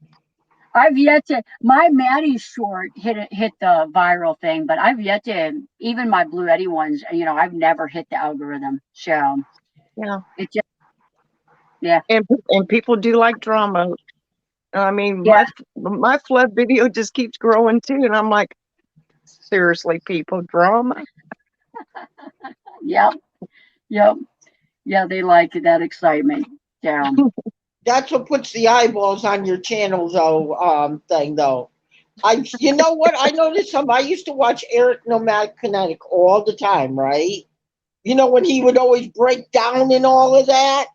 I've yet to, my Maddie's short hit the viral thing, but I've yet to, even my Blue Eddie ones, I've never hit the algorithm. So it just, and people do like drama. I mean, my flood video just keeps growing too, and I'm like, seriously, people, drama. Yep. Yeah, they like that excitement. Yeah. That's what puts the eyeballs on your channel, though. You know what? I noticed some. I used to watch Eric Nomadic Kinetic all the time, right? You know, when he would always break down and all of that.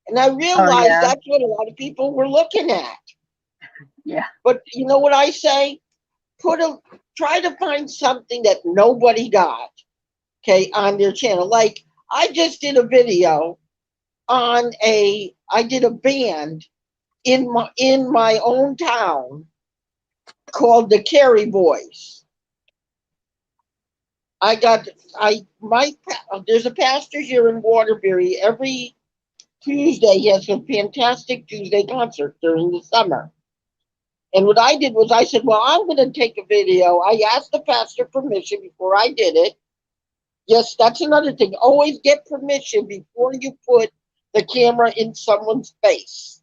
And I Oh realized yeah, that's what a lot of people were looking at. yeah. But you know what I say? Try to find something that nobody got, okay, on their channel. Like I just did a video I did a band in my own town called the Carey Boys. I got I my There's a pastor here in Waterbury. Every Tuesday he has a fantastic Tuesday concert during the summer. And what I did was I said, well, I'm going to take a video. I asked the pastor permission before I did it. Yes, that's another thing. Always get permission before you put the camera in someone's face.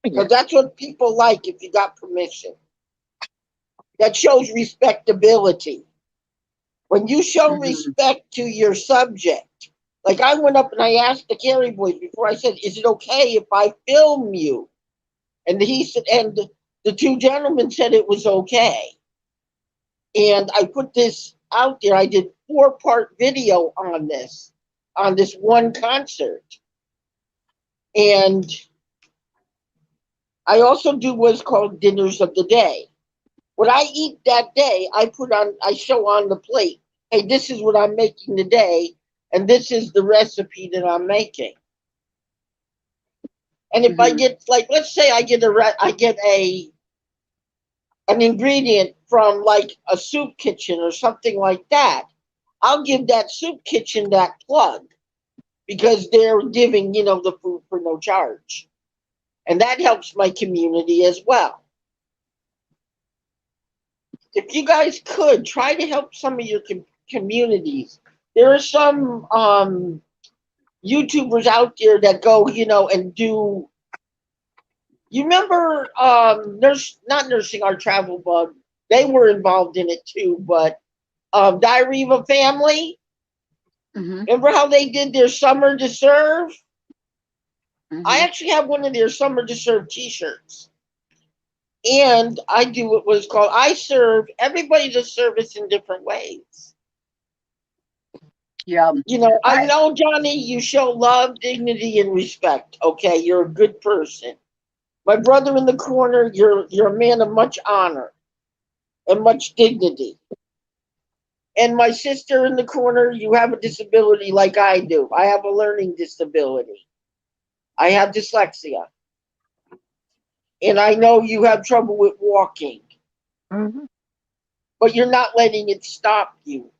Because that's what people like if you got permission. That shows respectability. When you show respect to your subject, like I went up and I asked the Carey Boys before I said, is it okay if I film you? And he said, and the two gentlemen said it was okay. And I put this out there. I did 4-part video on this one concert. And I also do what's called dinners of the day. What I eat that day, I show on the plate. Hey, this is what I'm making today, and this is the recipe that I'm making. And if I get, like, let's say I get an ingredient from like a soup kitchen or something like that, I'll give that soup kitchen that plug because they're giving, the food for no charge. And that helps my community as well. If you guys could try to help some of your communities, there are some YouTubers out there that go, and do. You remember not Nursing Our Travel Bug? They were involved in it too, but Diary of a Family. Remember how they did their Summer to Serve? I actually have one of their Summer to Serve T-shirts. And I do what was called, I serve everybody's a service in different ways. Yeah. I know, Johnny, you show love, dignity, and respect. Okay, you're a good person. My brother in the corner, you're a man of much honor and much dignity. And my sister in the corner, you have a disability like I do. I have a learning disability. I have dyslexia. And I know you have trouble with walking. But you're not letting it stop you.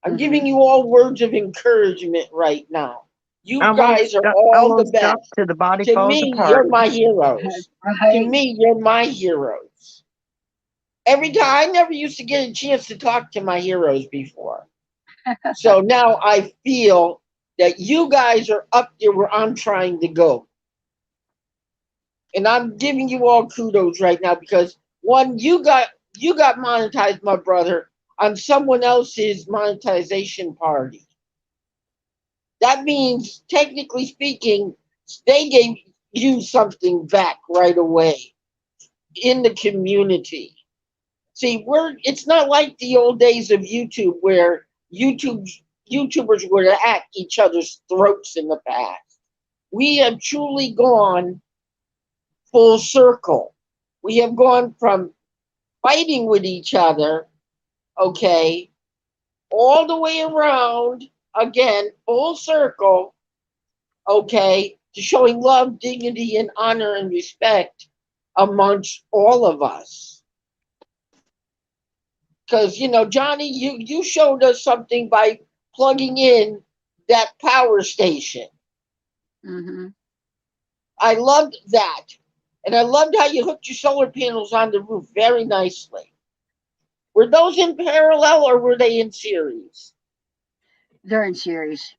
I'm giving you all words of encouragement right now. You guys are all the best. To the body To falls me, apart. you're my heroes. To me, you're my heroes. Every time, I never used to get a chance to talk to my heroes before. So now I feel that you guys are up there where I'm trying to go. And I'm giving you all kudos right now because one, you got monetized, my brother, on someone else's monetization party. That means, technically speaking, they gave you something back right away in the community. See, it's not like the old days of YouTube where YouTubers were at each other's throats in the past. We have truly gone full circle. We have gone from fighting with each other, okay, all the way around, again, full circle, okay, to showing love, dignity, and honor and respect amongst all of us. Because, Johnny, you showed us something by plugging in that power station. I loved that. And I loved how you hooked your solar panels on the roof very nicely. Were those in parallel or were they in series? They're in series.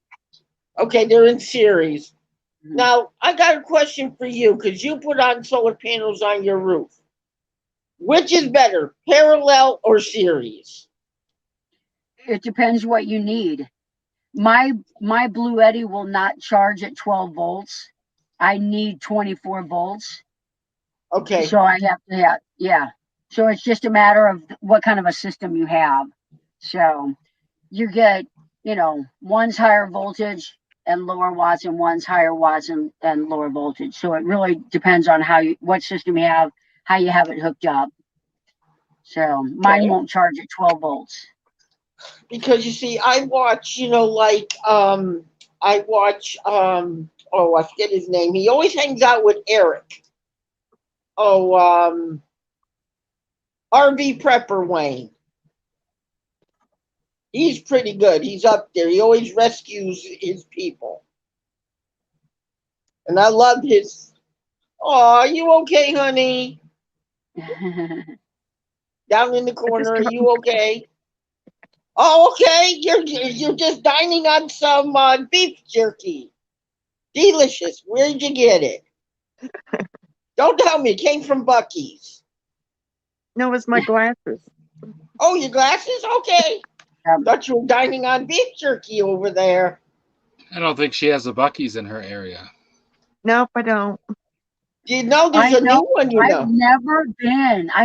Okay, they're in series. Now, I got a question for you because you put on solar panels on your roof. Which is better, parallel or series? It depends what you need. My Blue Eddy will not charge at 12 volts. I need 24 volts. Okay. So I have to have, Yeah. So it's just a matter of what kind of a system you have. So you get, one's higher voltage and lower watts, and one's higher watts and lower voltage. So it really depends on what system you have, how you have it hooked up. So mine Okay. won't charge at 12 volts. Because you see, I watch, oh, I forget his name. He always hangs out with Eric. Oh, RV Prepper Wayne. He's pretty good. He's up there. He always rescues his people. And I love his, oh, are you okay, honey? Down in the corner, are you okay? Oh, okay. You're just dining on some beef jerky. Delicious. Where'd you get it? Don't tell me it came from Bucky's. No, it's my glasses. Oh, your glasses? Okay. Thought you were dining on beef jerky over there. I don't think she has a Bucky's in her area. Nope, I don't. You know, there's a new one, I've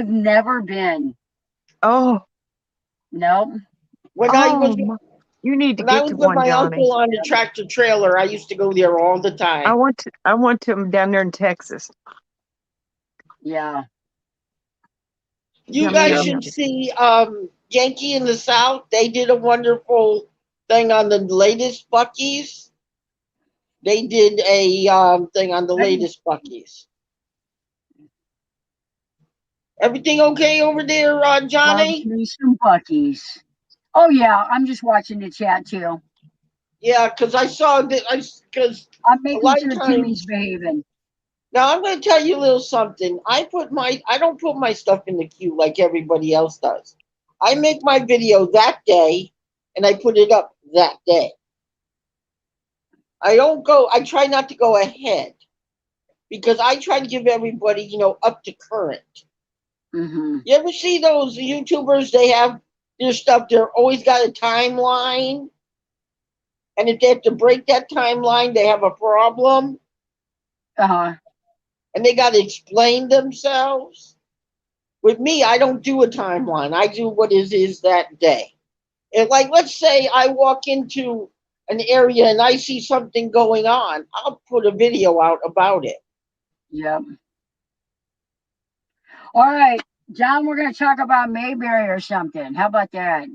never been. Oh. Nope. When I was you need to when I get was to with one, my Johnny. uncle on the tractor trailer, I used to go there all the time. I want them down there in Texas. Yeah. You guys should see Yankee in the South. They did a wonderful thing on the latest Bucky's. They did a thing on the latest Bucky's. Everything okay over there, Johnny? Loves me some Bucky's. Oh yeah, I'm just watching the chat too. Yeah, because I saw that. Because I'm making sure Timmy's behaving. Now I'm going to tell you a little something. I don't put my stuff in the queue like everybody else does. I make my video that day, and I put it up that day. I try not to go ahead, because I try to give everybody, up to current. Mm-hmm. You ever see those YouTubers? They have their stuff. They're always got a timeline, and if they have to break that timeline, they have a problem. And they got to explain themselves. With me, I don't do a timeline. I do what is that day. And like, let's say I walk into an area and I see something going on, I'll put a video out about it. Yep. All right, John, we're going to talk about Mayberry or something. How about that?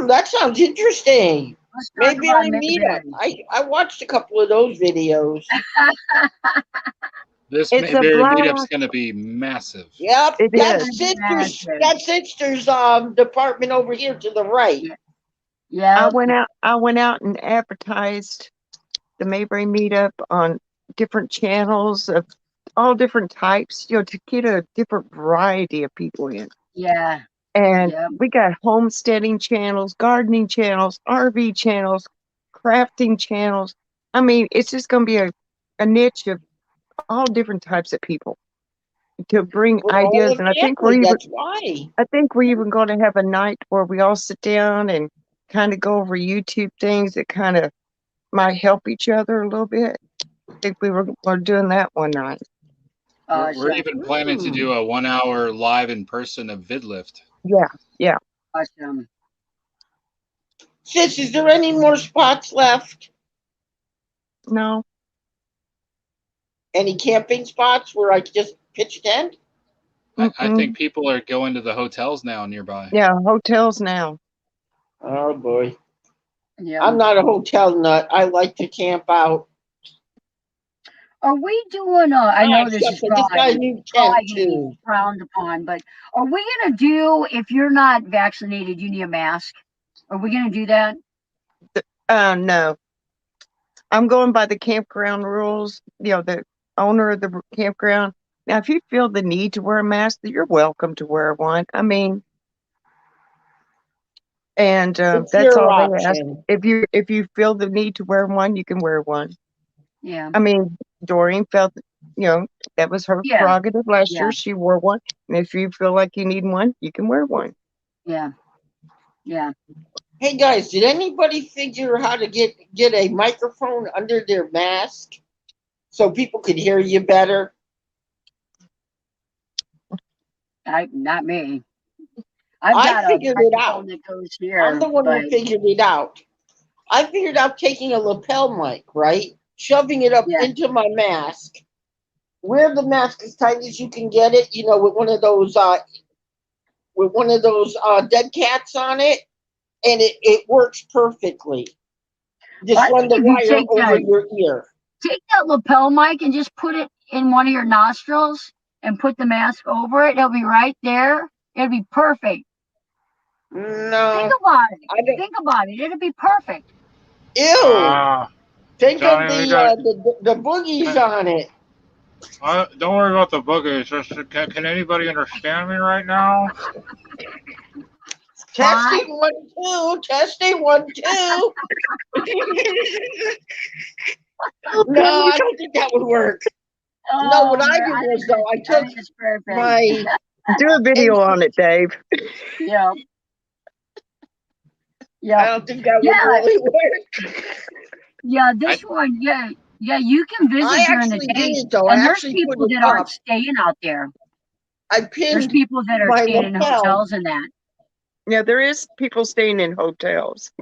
That sounds interesting. Mayberry Meetup. I watched a couple of those videos. This Mayberry Meetup's going to be massive. Yep, that's Sister's department over here to the right. Yeah. I went out and advertised the Mayberry Meetup on different channels of all different types, to get a different variety of people in. Yeah. And we got homesteading channels, gardening channels, RV channels, crafting channels. I mean, it's just going to be a niche of all different types of people to bring ideas. And I think we're even going to have a night where we all sit down and kind of go over YouTube things that kind of might help each other a little bit. I think we're doing that one night. We're even planning to do a 1 hour live in person of VidLift. Yeah. Awesome. Sis, is there any more spots left? No. Any camping spots where I could just pitch a tent? I think people are going to the hotels now nearby. Yeah, hotels now. Oh boy. Yeah. I'm not a hotel nut. I like to camp out. Are we doing I know this is probably frowned upon, but are we going to do, if you're not vaccinated, you need a mask? Are we going to do that? No. I'm going by the campground rules, the owner of the campground. Now, if you feel the need to wear a mask, you're welcome to wear one. I mean, and that's all they ask. If you feel the need to wear one, you can wear one. Yeah. I mean, Doreen felt, that was her prerogative last year. She wore one. And if you feel like you need one, you can wear one. Yeah. Yeah. Hey guys, did anybody figure how to get a microphone under their mask so people could hear you better? Not me. I've I got a figured it microphone out. that goes I'm here, the one but who figured it out. I figured out taking a lapel mic, right? Shoving it up yeah. into my mask. Wear the mask as tight as you can get it, with one of those dead cats on it, and it works perfectly. Well, Just I run think the if you wire over your ear. take that lapel mic and just put it in one of your nostrils and put the mask over it, it'll be right there. It'll be perfect. Think No, about it. I don't. Think about it. It'll be perfect. Ew! Think of Johnny, we got. the boogies on it. Don't worry about the boogies. Just can anybody understand me right now? Testing 1 2. Testing 1 2. No, I don't think that would work. No, what I did was though I took think it's perfect. my Do a video on it, Dave. Yeah. I Yeah. don't think that would Yeah. really work. Yeah. This one. Yeah. Yeah. You can visit I during the actually day, did it though. and I there's actually put people it that up. aren't staying out there. I There's pinned people that are my staying in lapel. hotels and that. Yeah, there is people staying in hotels.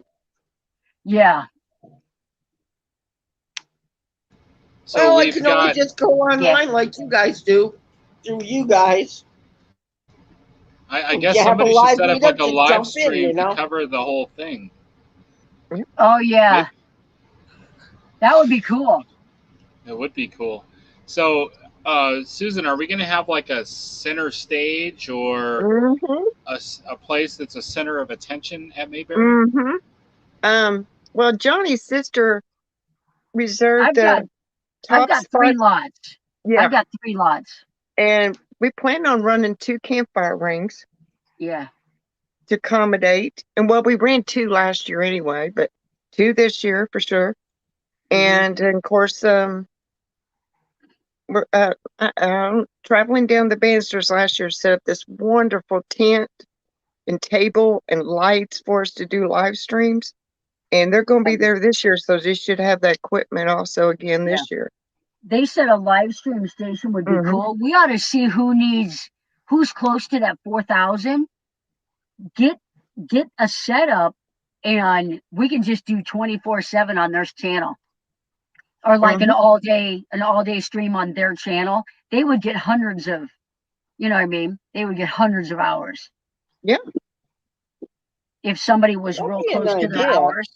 Yeah. So Well, I we've can only got. just go online like you guys do, through you guys. I If guess you have a somebody should live set up like meetup, a just live jump in, stream to cover the whole thing. Oh yeah. That would be cool. It would be cool. So, Susan, are we going to have like a center stage or a place that's a center of attention at Mayberry? Well, Johnny's sister reserved I've top got 3 spot. lots. Yeah, I've got 3 lots. and we plan on running 2 campfire rings Yeah. to accommodate. And well, we ran 2 last year anyway, but 2 this year for sure. And of course, we're traveling down the Banisters last year, set up this wonderful tent and table and lights for us to do live streams. And they're going to be there this year, so they should have that equipment also again this year. They said a live stream station would be cool. We ought to see who's close to that 4,000. Get a setup, and we can just do 24/7 on their channel, or like an all day stream on their channel. They would get hundreds of, you know what I mean? They would get hundreds of hours. Yeah. If somebody was That'd real be an close to their idea. hours.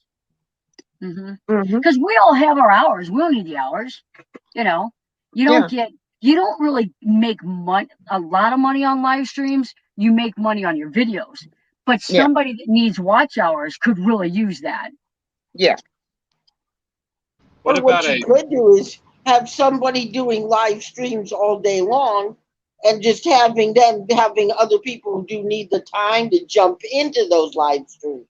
Because we all have our hours. We don't need the hours. You know, you don't really make a lot of money on live streams. You make money on your videos. But somebody that needs watch hours could really use that. Yeah. What you could do is have somebody doing live streams all day long and just having other people who do need the time to jump into those live streams.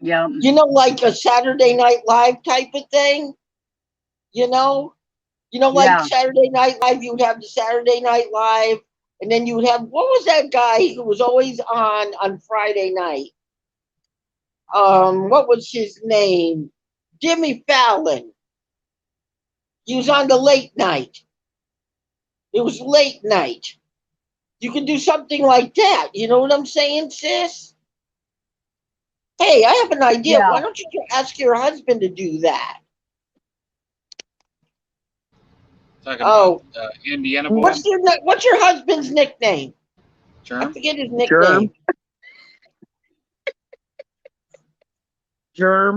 Yeah. Like a Saturday Night Live type of thing. Like Saturday Night Live, you would have the Saturday Night Live, and then you would have, what was that guy who was always on Friday night? What was his name? Jimmy Fallon. He was on the late night. It was late night. You could do something like that. You know what I'm saying, sis? Hey, I have an idea. Yeah. Why don't you ask your husband to do that? Talking about Indiana boy. What's your husband's nickname? Germ? I forget his nickname. Germ.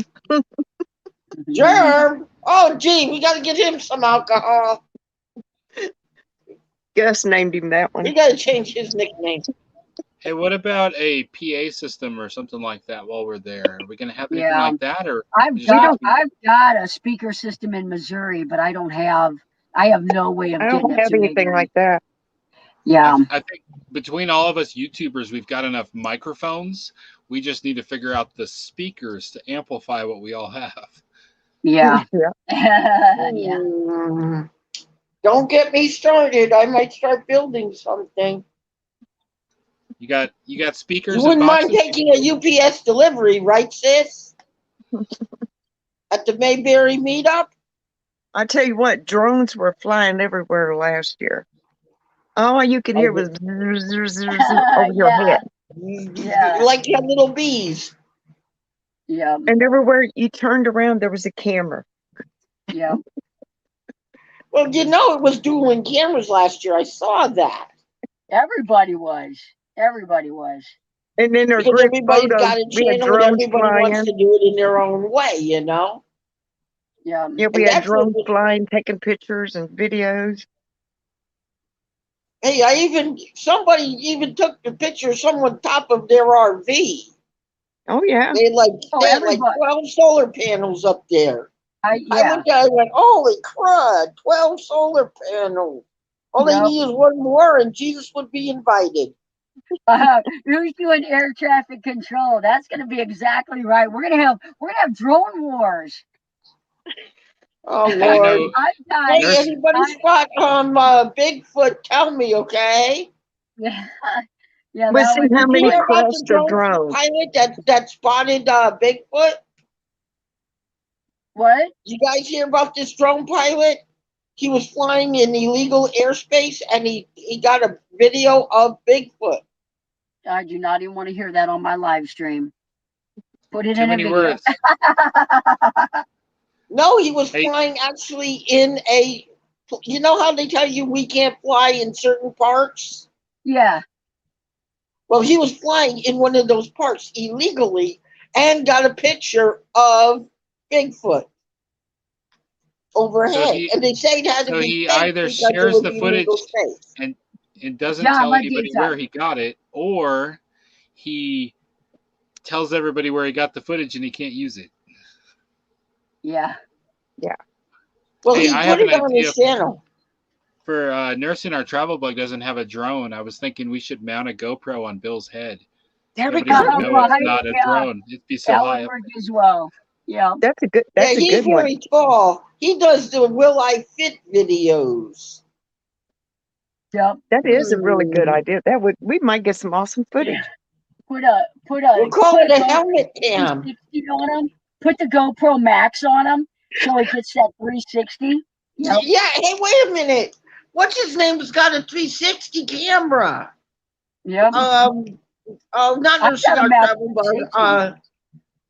Germ. Oh, gee, we got to get him some alcohol. Gus named him that one. We got to change his nickname. Hey, what about a PA system or something like that while we're there? Are we going to have anything like that, or I've got a speaker system in Missouri, but I have no way of getting it. I don't have anything like that. Yeah. I think between all of us YouTubers, we've got enough microphones. We just need to figure out the speakers to amplify what we all have. Yeah. Don't get me started. I might start building something. You got speakers. You wouldn't mind taking a UPS delivery, right, sis? At the Mayberry Meetup? I tell you what, drones were flying everywhere last year. All you could hear was over your head. Yeah. Like you had little bees. Yeah. And everywhere you turned around, there was a camera. Yeah. Well, you know it was dueling cameras last year. I saw that. Everybody was. Everybody was. And then our Because group everybody's photos, got a we had channel and drones everybody wants flying. to do it in their own way, you know? Yeah. Yeah, we And had that's what drones flying, taking pictures and videos. hey, somebody even took the picture of someone top of their RV. Oh yeah. They had like Oh, they had like everybody. 12 solar panels up there. I Yeah. looked at it and went, holy crud, 12 solar panels. All they Yep. need is one more and Jesus would be invited. Who's doing air traffic control? That's going to be exactly right. We're gonna have drone wars. Oh I Lord. know. Nighttime. Hey, anybody spot Bigfoot, tell me, okay? Yeah. Yeah. We'll That see would how Did be you many hear fun. about the crossed the drone drone. pilot that spotted Bigfoot? What? You guys hear about this drone pilot? He was flying in illegal airspace and he got a video of Bigfoot. I do not even want to hear that on my live stream. Put it Too in a many video. words. No, he was Hey. flying actually in a. You know how they tell you we can't fly in certain parks? Yeah. Well, he was flying in one of those parks illegally and got a picture of Bigfoot overhead. And they say it had to So be he fake either because it shares was the footage illegal space. and it doesn't John, tell what do you anybody tell? where he got it, or he tells everybody where he got the footage and he can't use it. Yeah. Well, Hey, he I have put an it on idea his channel. for nursing. Our travel bug doesn't have a drone. I was thinking we should mount a GoPro on Bill's head. There we Nobody go. would know it's Right, not a yeah. drone. It'd be so That high would up. work as well. Yeah. That's a Yeah, he's good one. very tall. He does the Will I Fit videos. Yep. That is a really good idea. We might get some awesome footage. Put a We'll call put it a GoPro helmet cam. 360 on him. Put the GoPro Max on him so he gets that 360. Yep. Yeah, hey, wait a minute. What's his name's got a 360 camera? Yep. Not I've nursing got a our Max travel bug.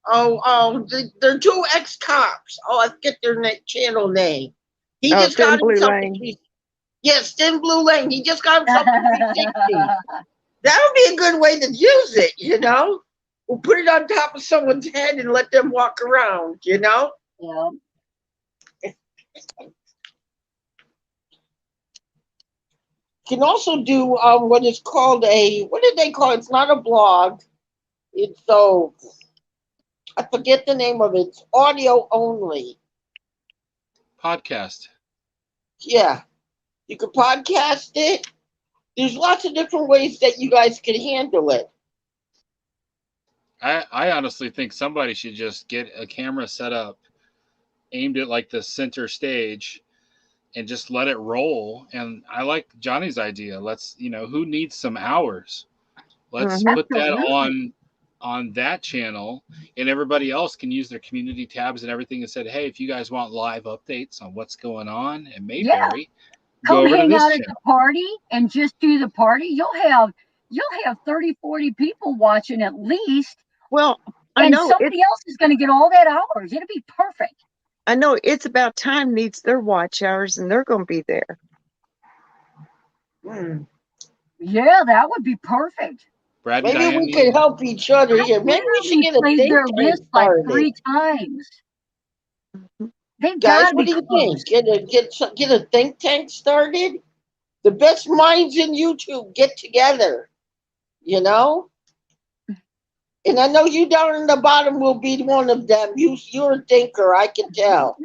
360. They're two ex-cops. Oh, I forget their channel name. He Oh, just got Thin Blue himself a Lane. yes, Thin Blue Lane. He just got himself a 360. That would be a good way to use it, you know? We'll put it on top of someone's head and let them walk around, you know? Yep. Can also do what is called what did they call it? It's not a blog. It's I forget the name of it. It's audio only. Podcast. Yeah. You can podcast it. There's lots of different ways that you guys can handle it. I honestly think somebody should just get a camera set up, aimed at like the center stage, and just let it roll. And I like Johnny's idea. Let's, who needs some hours? Let's put that on that channel, and everybody else can use their community tabs and everything and said, hey, if you guys want live updates on what's going on in Mayberry, go Come over to hang this out at channel. the party and just do the party. You'll have 30, 40 people watching at least. Well, I And know somebody else is going to get all that hours. It'll be perfect. I know It's About Time needs their watch hours, and they're going to be there. Yeah, that would be perfect. Brad and Maybe Diane we could help each other here. Maybe we should get a played think their tank list like started. 3 times. They've Guys, got to what be do you close. think? Get a think tank started? The best minds in YouTube get together, you know? And I know you down in the bottom will be one of them. You're a thinker, I can tell.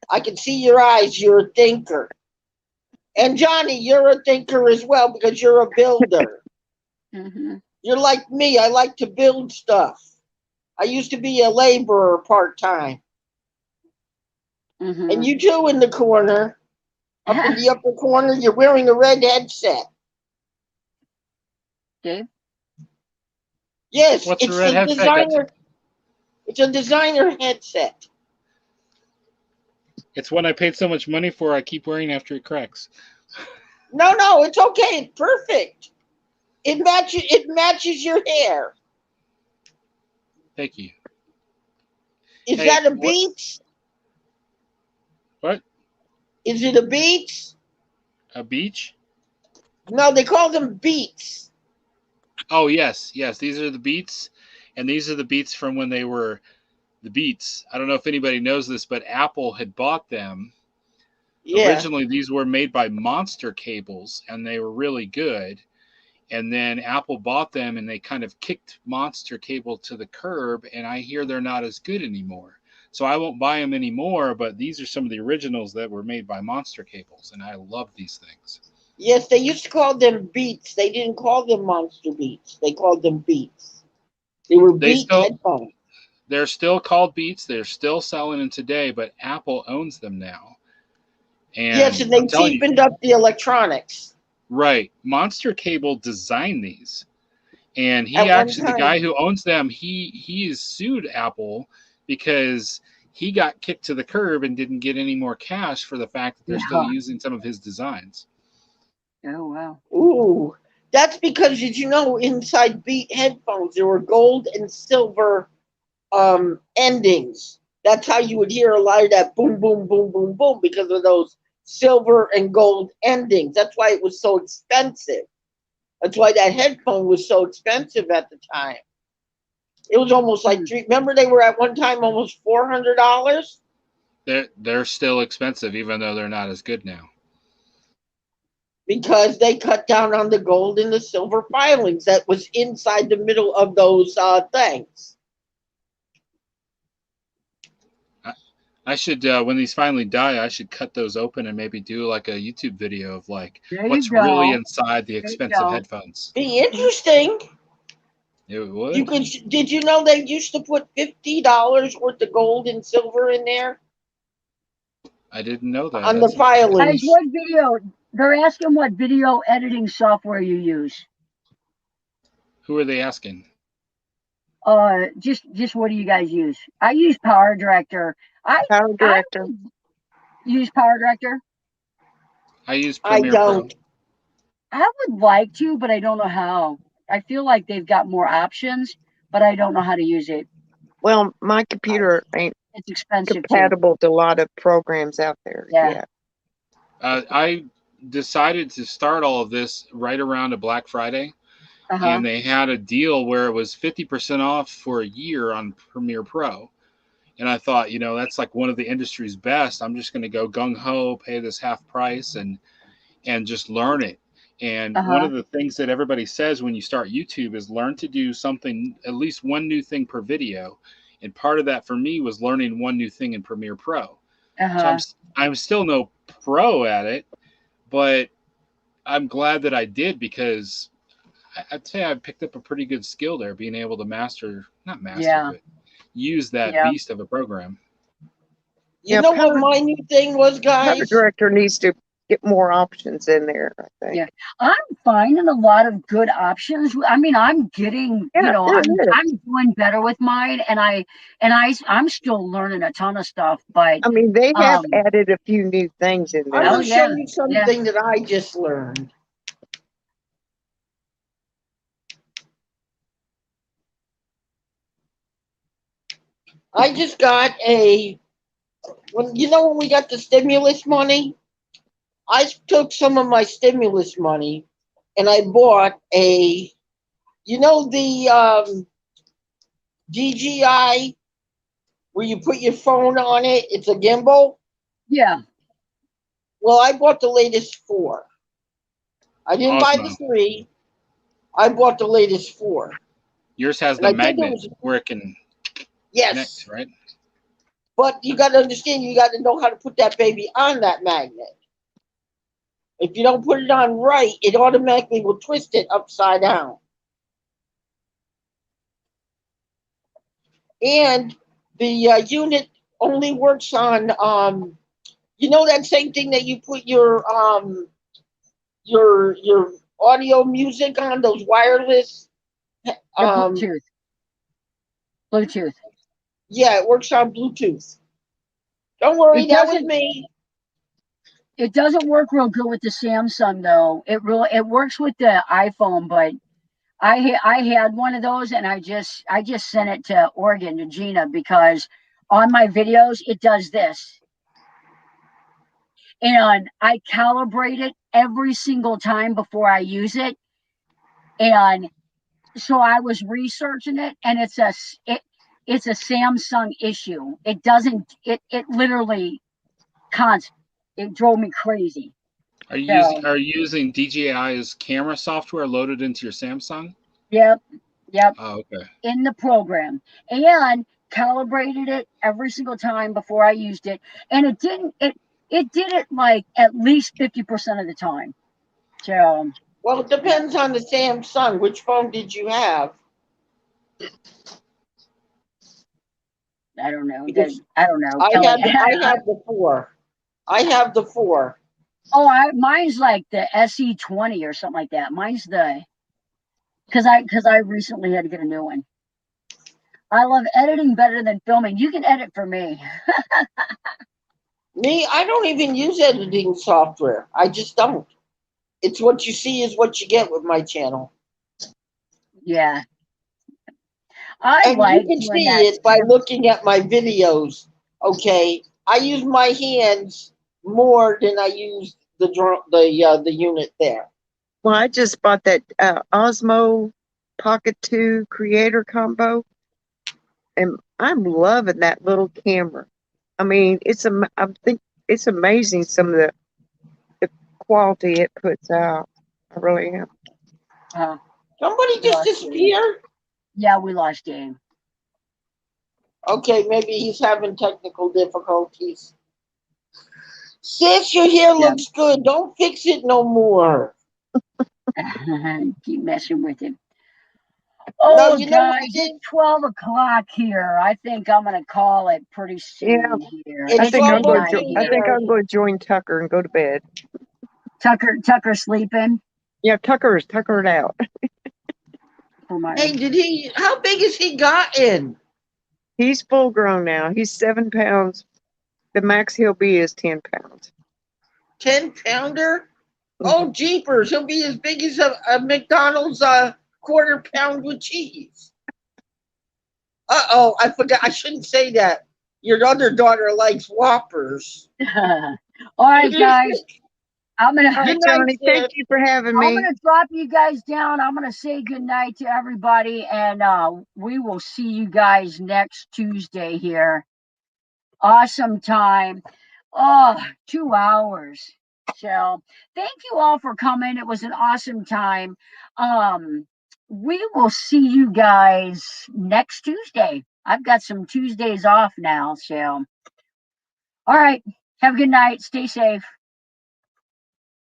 I can see your eyes, you're a thinker. And Johnny, you're a thinker as well because you're a builder. You're like me, I like to build stuff. I used to be a laborer part-time. And you too in the corner, up in the upper corner, you're wearing a red headset. Dave? Yes, What's it's a red a headset? designer. It's a designer headset. It's one I paid so much money for, I keep wearing after it cracks. No, it's okay. It's perfect. It matches your hair. Thank you. Is Hey, that a what- Beats? What? Is it a Beats? A beach? No, they call them Beats. Oh, yes. These are the Beats, and these are the Beats from when they were the Beats. I don't know if anybody knows this, but Apple had bought them. Yeah. Originally, these were made by Monster Cables, and they were really good. And then Apple bought them, and they kind of kicked Monster Cable to the curb, and I hear they're not as good anymore. So I won't buy them anymore, but these are some of the originals that were made by Monster Cables, and I love these things. Yes, they used to call them Beats. They didn't call them Monster Beats. They called them Beats. They were Beat headphones. They're still called Beats. They're still selling them today, but Apple owns them now. And yes, and they cheapened up the electronics. Right. Monster Cable designed these. And he actually, the guy who owns them, he is sued Apple because he got kicked to the curb and didn't get any more cash for the fact that they're still using some of his designs. Oh, wow. Ooh. That's because, did you know, inside Beat headphones, there were gold and silver endings. That's how you would hear a lot of that boom, boom, boom, boom, boom, because of those silver and gold endings. That's why it was so expensive. That's why that headphone was so expensive at the time. It was almost like remember they were at one time almost $400? They're still expensive, even though they're not as good now. Because they cut down on the gold and the silver filings that was inside the middle of those things. I should, when these finally die, I should cut those open and maybe do like a YouTube video of like what's really inside the expensive headphones. Be interesting. It would. You could. Did you know they used to put $50 worth of gold and silver in there? I didn't know that. On the filings. Guys, what video? They're asking what video editing software you use. Who are they asking? Just what do you guys use? I use Power Director. Power Director. Use Power Director. I use Premiere Pro. I would like to, but I don't know how. I feel like they've got more options, but I don't know how to use it. Well, my computer ain't it's expensive compatible to a lot of programs out there. Yeah. I decided to start all of this right around a Black Friday. And they had a deal where it was 50% off for a year on Premiere Pro. And I thought, that's like one of the industry's best. I'm just going to go gung-ho, pay this half price and just learn it. And one of the things that everybody says when you start YouTube is learn to do something, at least one new thing per video. And part of that for me was learning one new thing in Premiere Pro. So I'm still no pro at it, but I'm glad that I did because I'd say I picked up a pretty good skill there, being able to but use that beast of a program. You know what my new thing was, guys? Power Director needs to get more options in there, I think. Yeah, I'm finding a lot of good options. I mean, I'm getting, I'm doing better with mine, and I'm still learning a ton of stuff. But I mean, they have added a few new things in there. I'm going to show you something that I just learned. I just got when we got the stimulus money, I took some of my stimulus money and I bought the DJI where you put your phone on it. It's a gimbal. Yeah. Well, I bought the latest 4. I didn't buy the 3. I bought the latest 4. Yours has the magnet where it can connect, right? But you got to understand, you got to know how to put that baby on that magnet. If you don't put it on right, it automatically will twist it upside down. And the unit only works on, that same thing that you put your audio music on, those wireless. Bluetooth. Yeah, it works on Bluetooth. Don't worry, that was me. It doesn't work real good with the Samsung though. It works with the iPhone, but I had one of those and I just sent it to Oregon to Gina because on my videos it does this. And I calibrate it every single time before I use it. And so I was researching it and it's a Samsung issue. It doesn't it literally it drove me crazy. Are you using DJI's camera software loaded into your Samsung? Yep. Oh, okay. In the program and calibrated it every single time before I used it. And it did it like at least 50% of the time. So Well, it depends on the Samsung. Which phone did you have? I don't know. I have the 4. I have the 4. Oh, mine's like the SE20 or something like that. Mine's the because I recently had to get a new one. I love editing better than filming. You can edit for me. Me, I don't even use editing software. I just don't. It's what you see is what you get with my channel. Yeah. And you can see it by looking at my videos. Okay, I use my hands more than I use the unit there. Well, I just bought that Osmo Pocket 2 Creator Combo, and I'm loving that little camera. I mean, I think it's amazing some of the quality it puts out. I really am. Somebody just disappeared? Yeah, we lost Dave. Okay, maybe he's having technical difficulties. Sis, your hair looks good. Don't fix it no more. Keep messing with him. Oh, no, guys, it's 12 o'clock here. I think I'm going to call it pretty soon here. I think I'm going to join Tucker and go to bed. Tucker sleeping? Yeah, Tucker's tuckered out. Hey, how big has he gotten? He's full grown now. He's 7 pounds. The max he'll be is 10 pounds. 10-pounder? Oh, jeepers. He'll be as big as a McDonald's quarter pound with cheese. Uh-oh, I forgot. I shouldn't say that. Your other daughter likes Whoppers. All right, guys. I'm going to... Good Johnny, thank you for having me. I'm going to drop you guys down. I'm going to say goodnight to everybody, and we will see you guys next Tuesday here. Awesome time. Oh, 2 hours. So thank you all for coming. It was an awesome time. We will see you guys next Tuesday. I've got some Tuesdays off now. So, all right. Have a good night. Stay safe.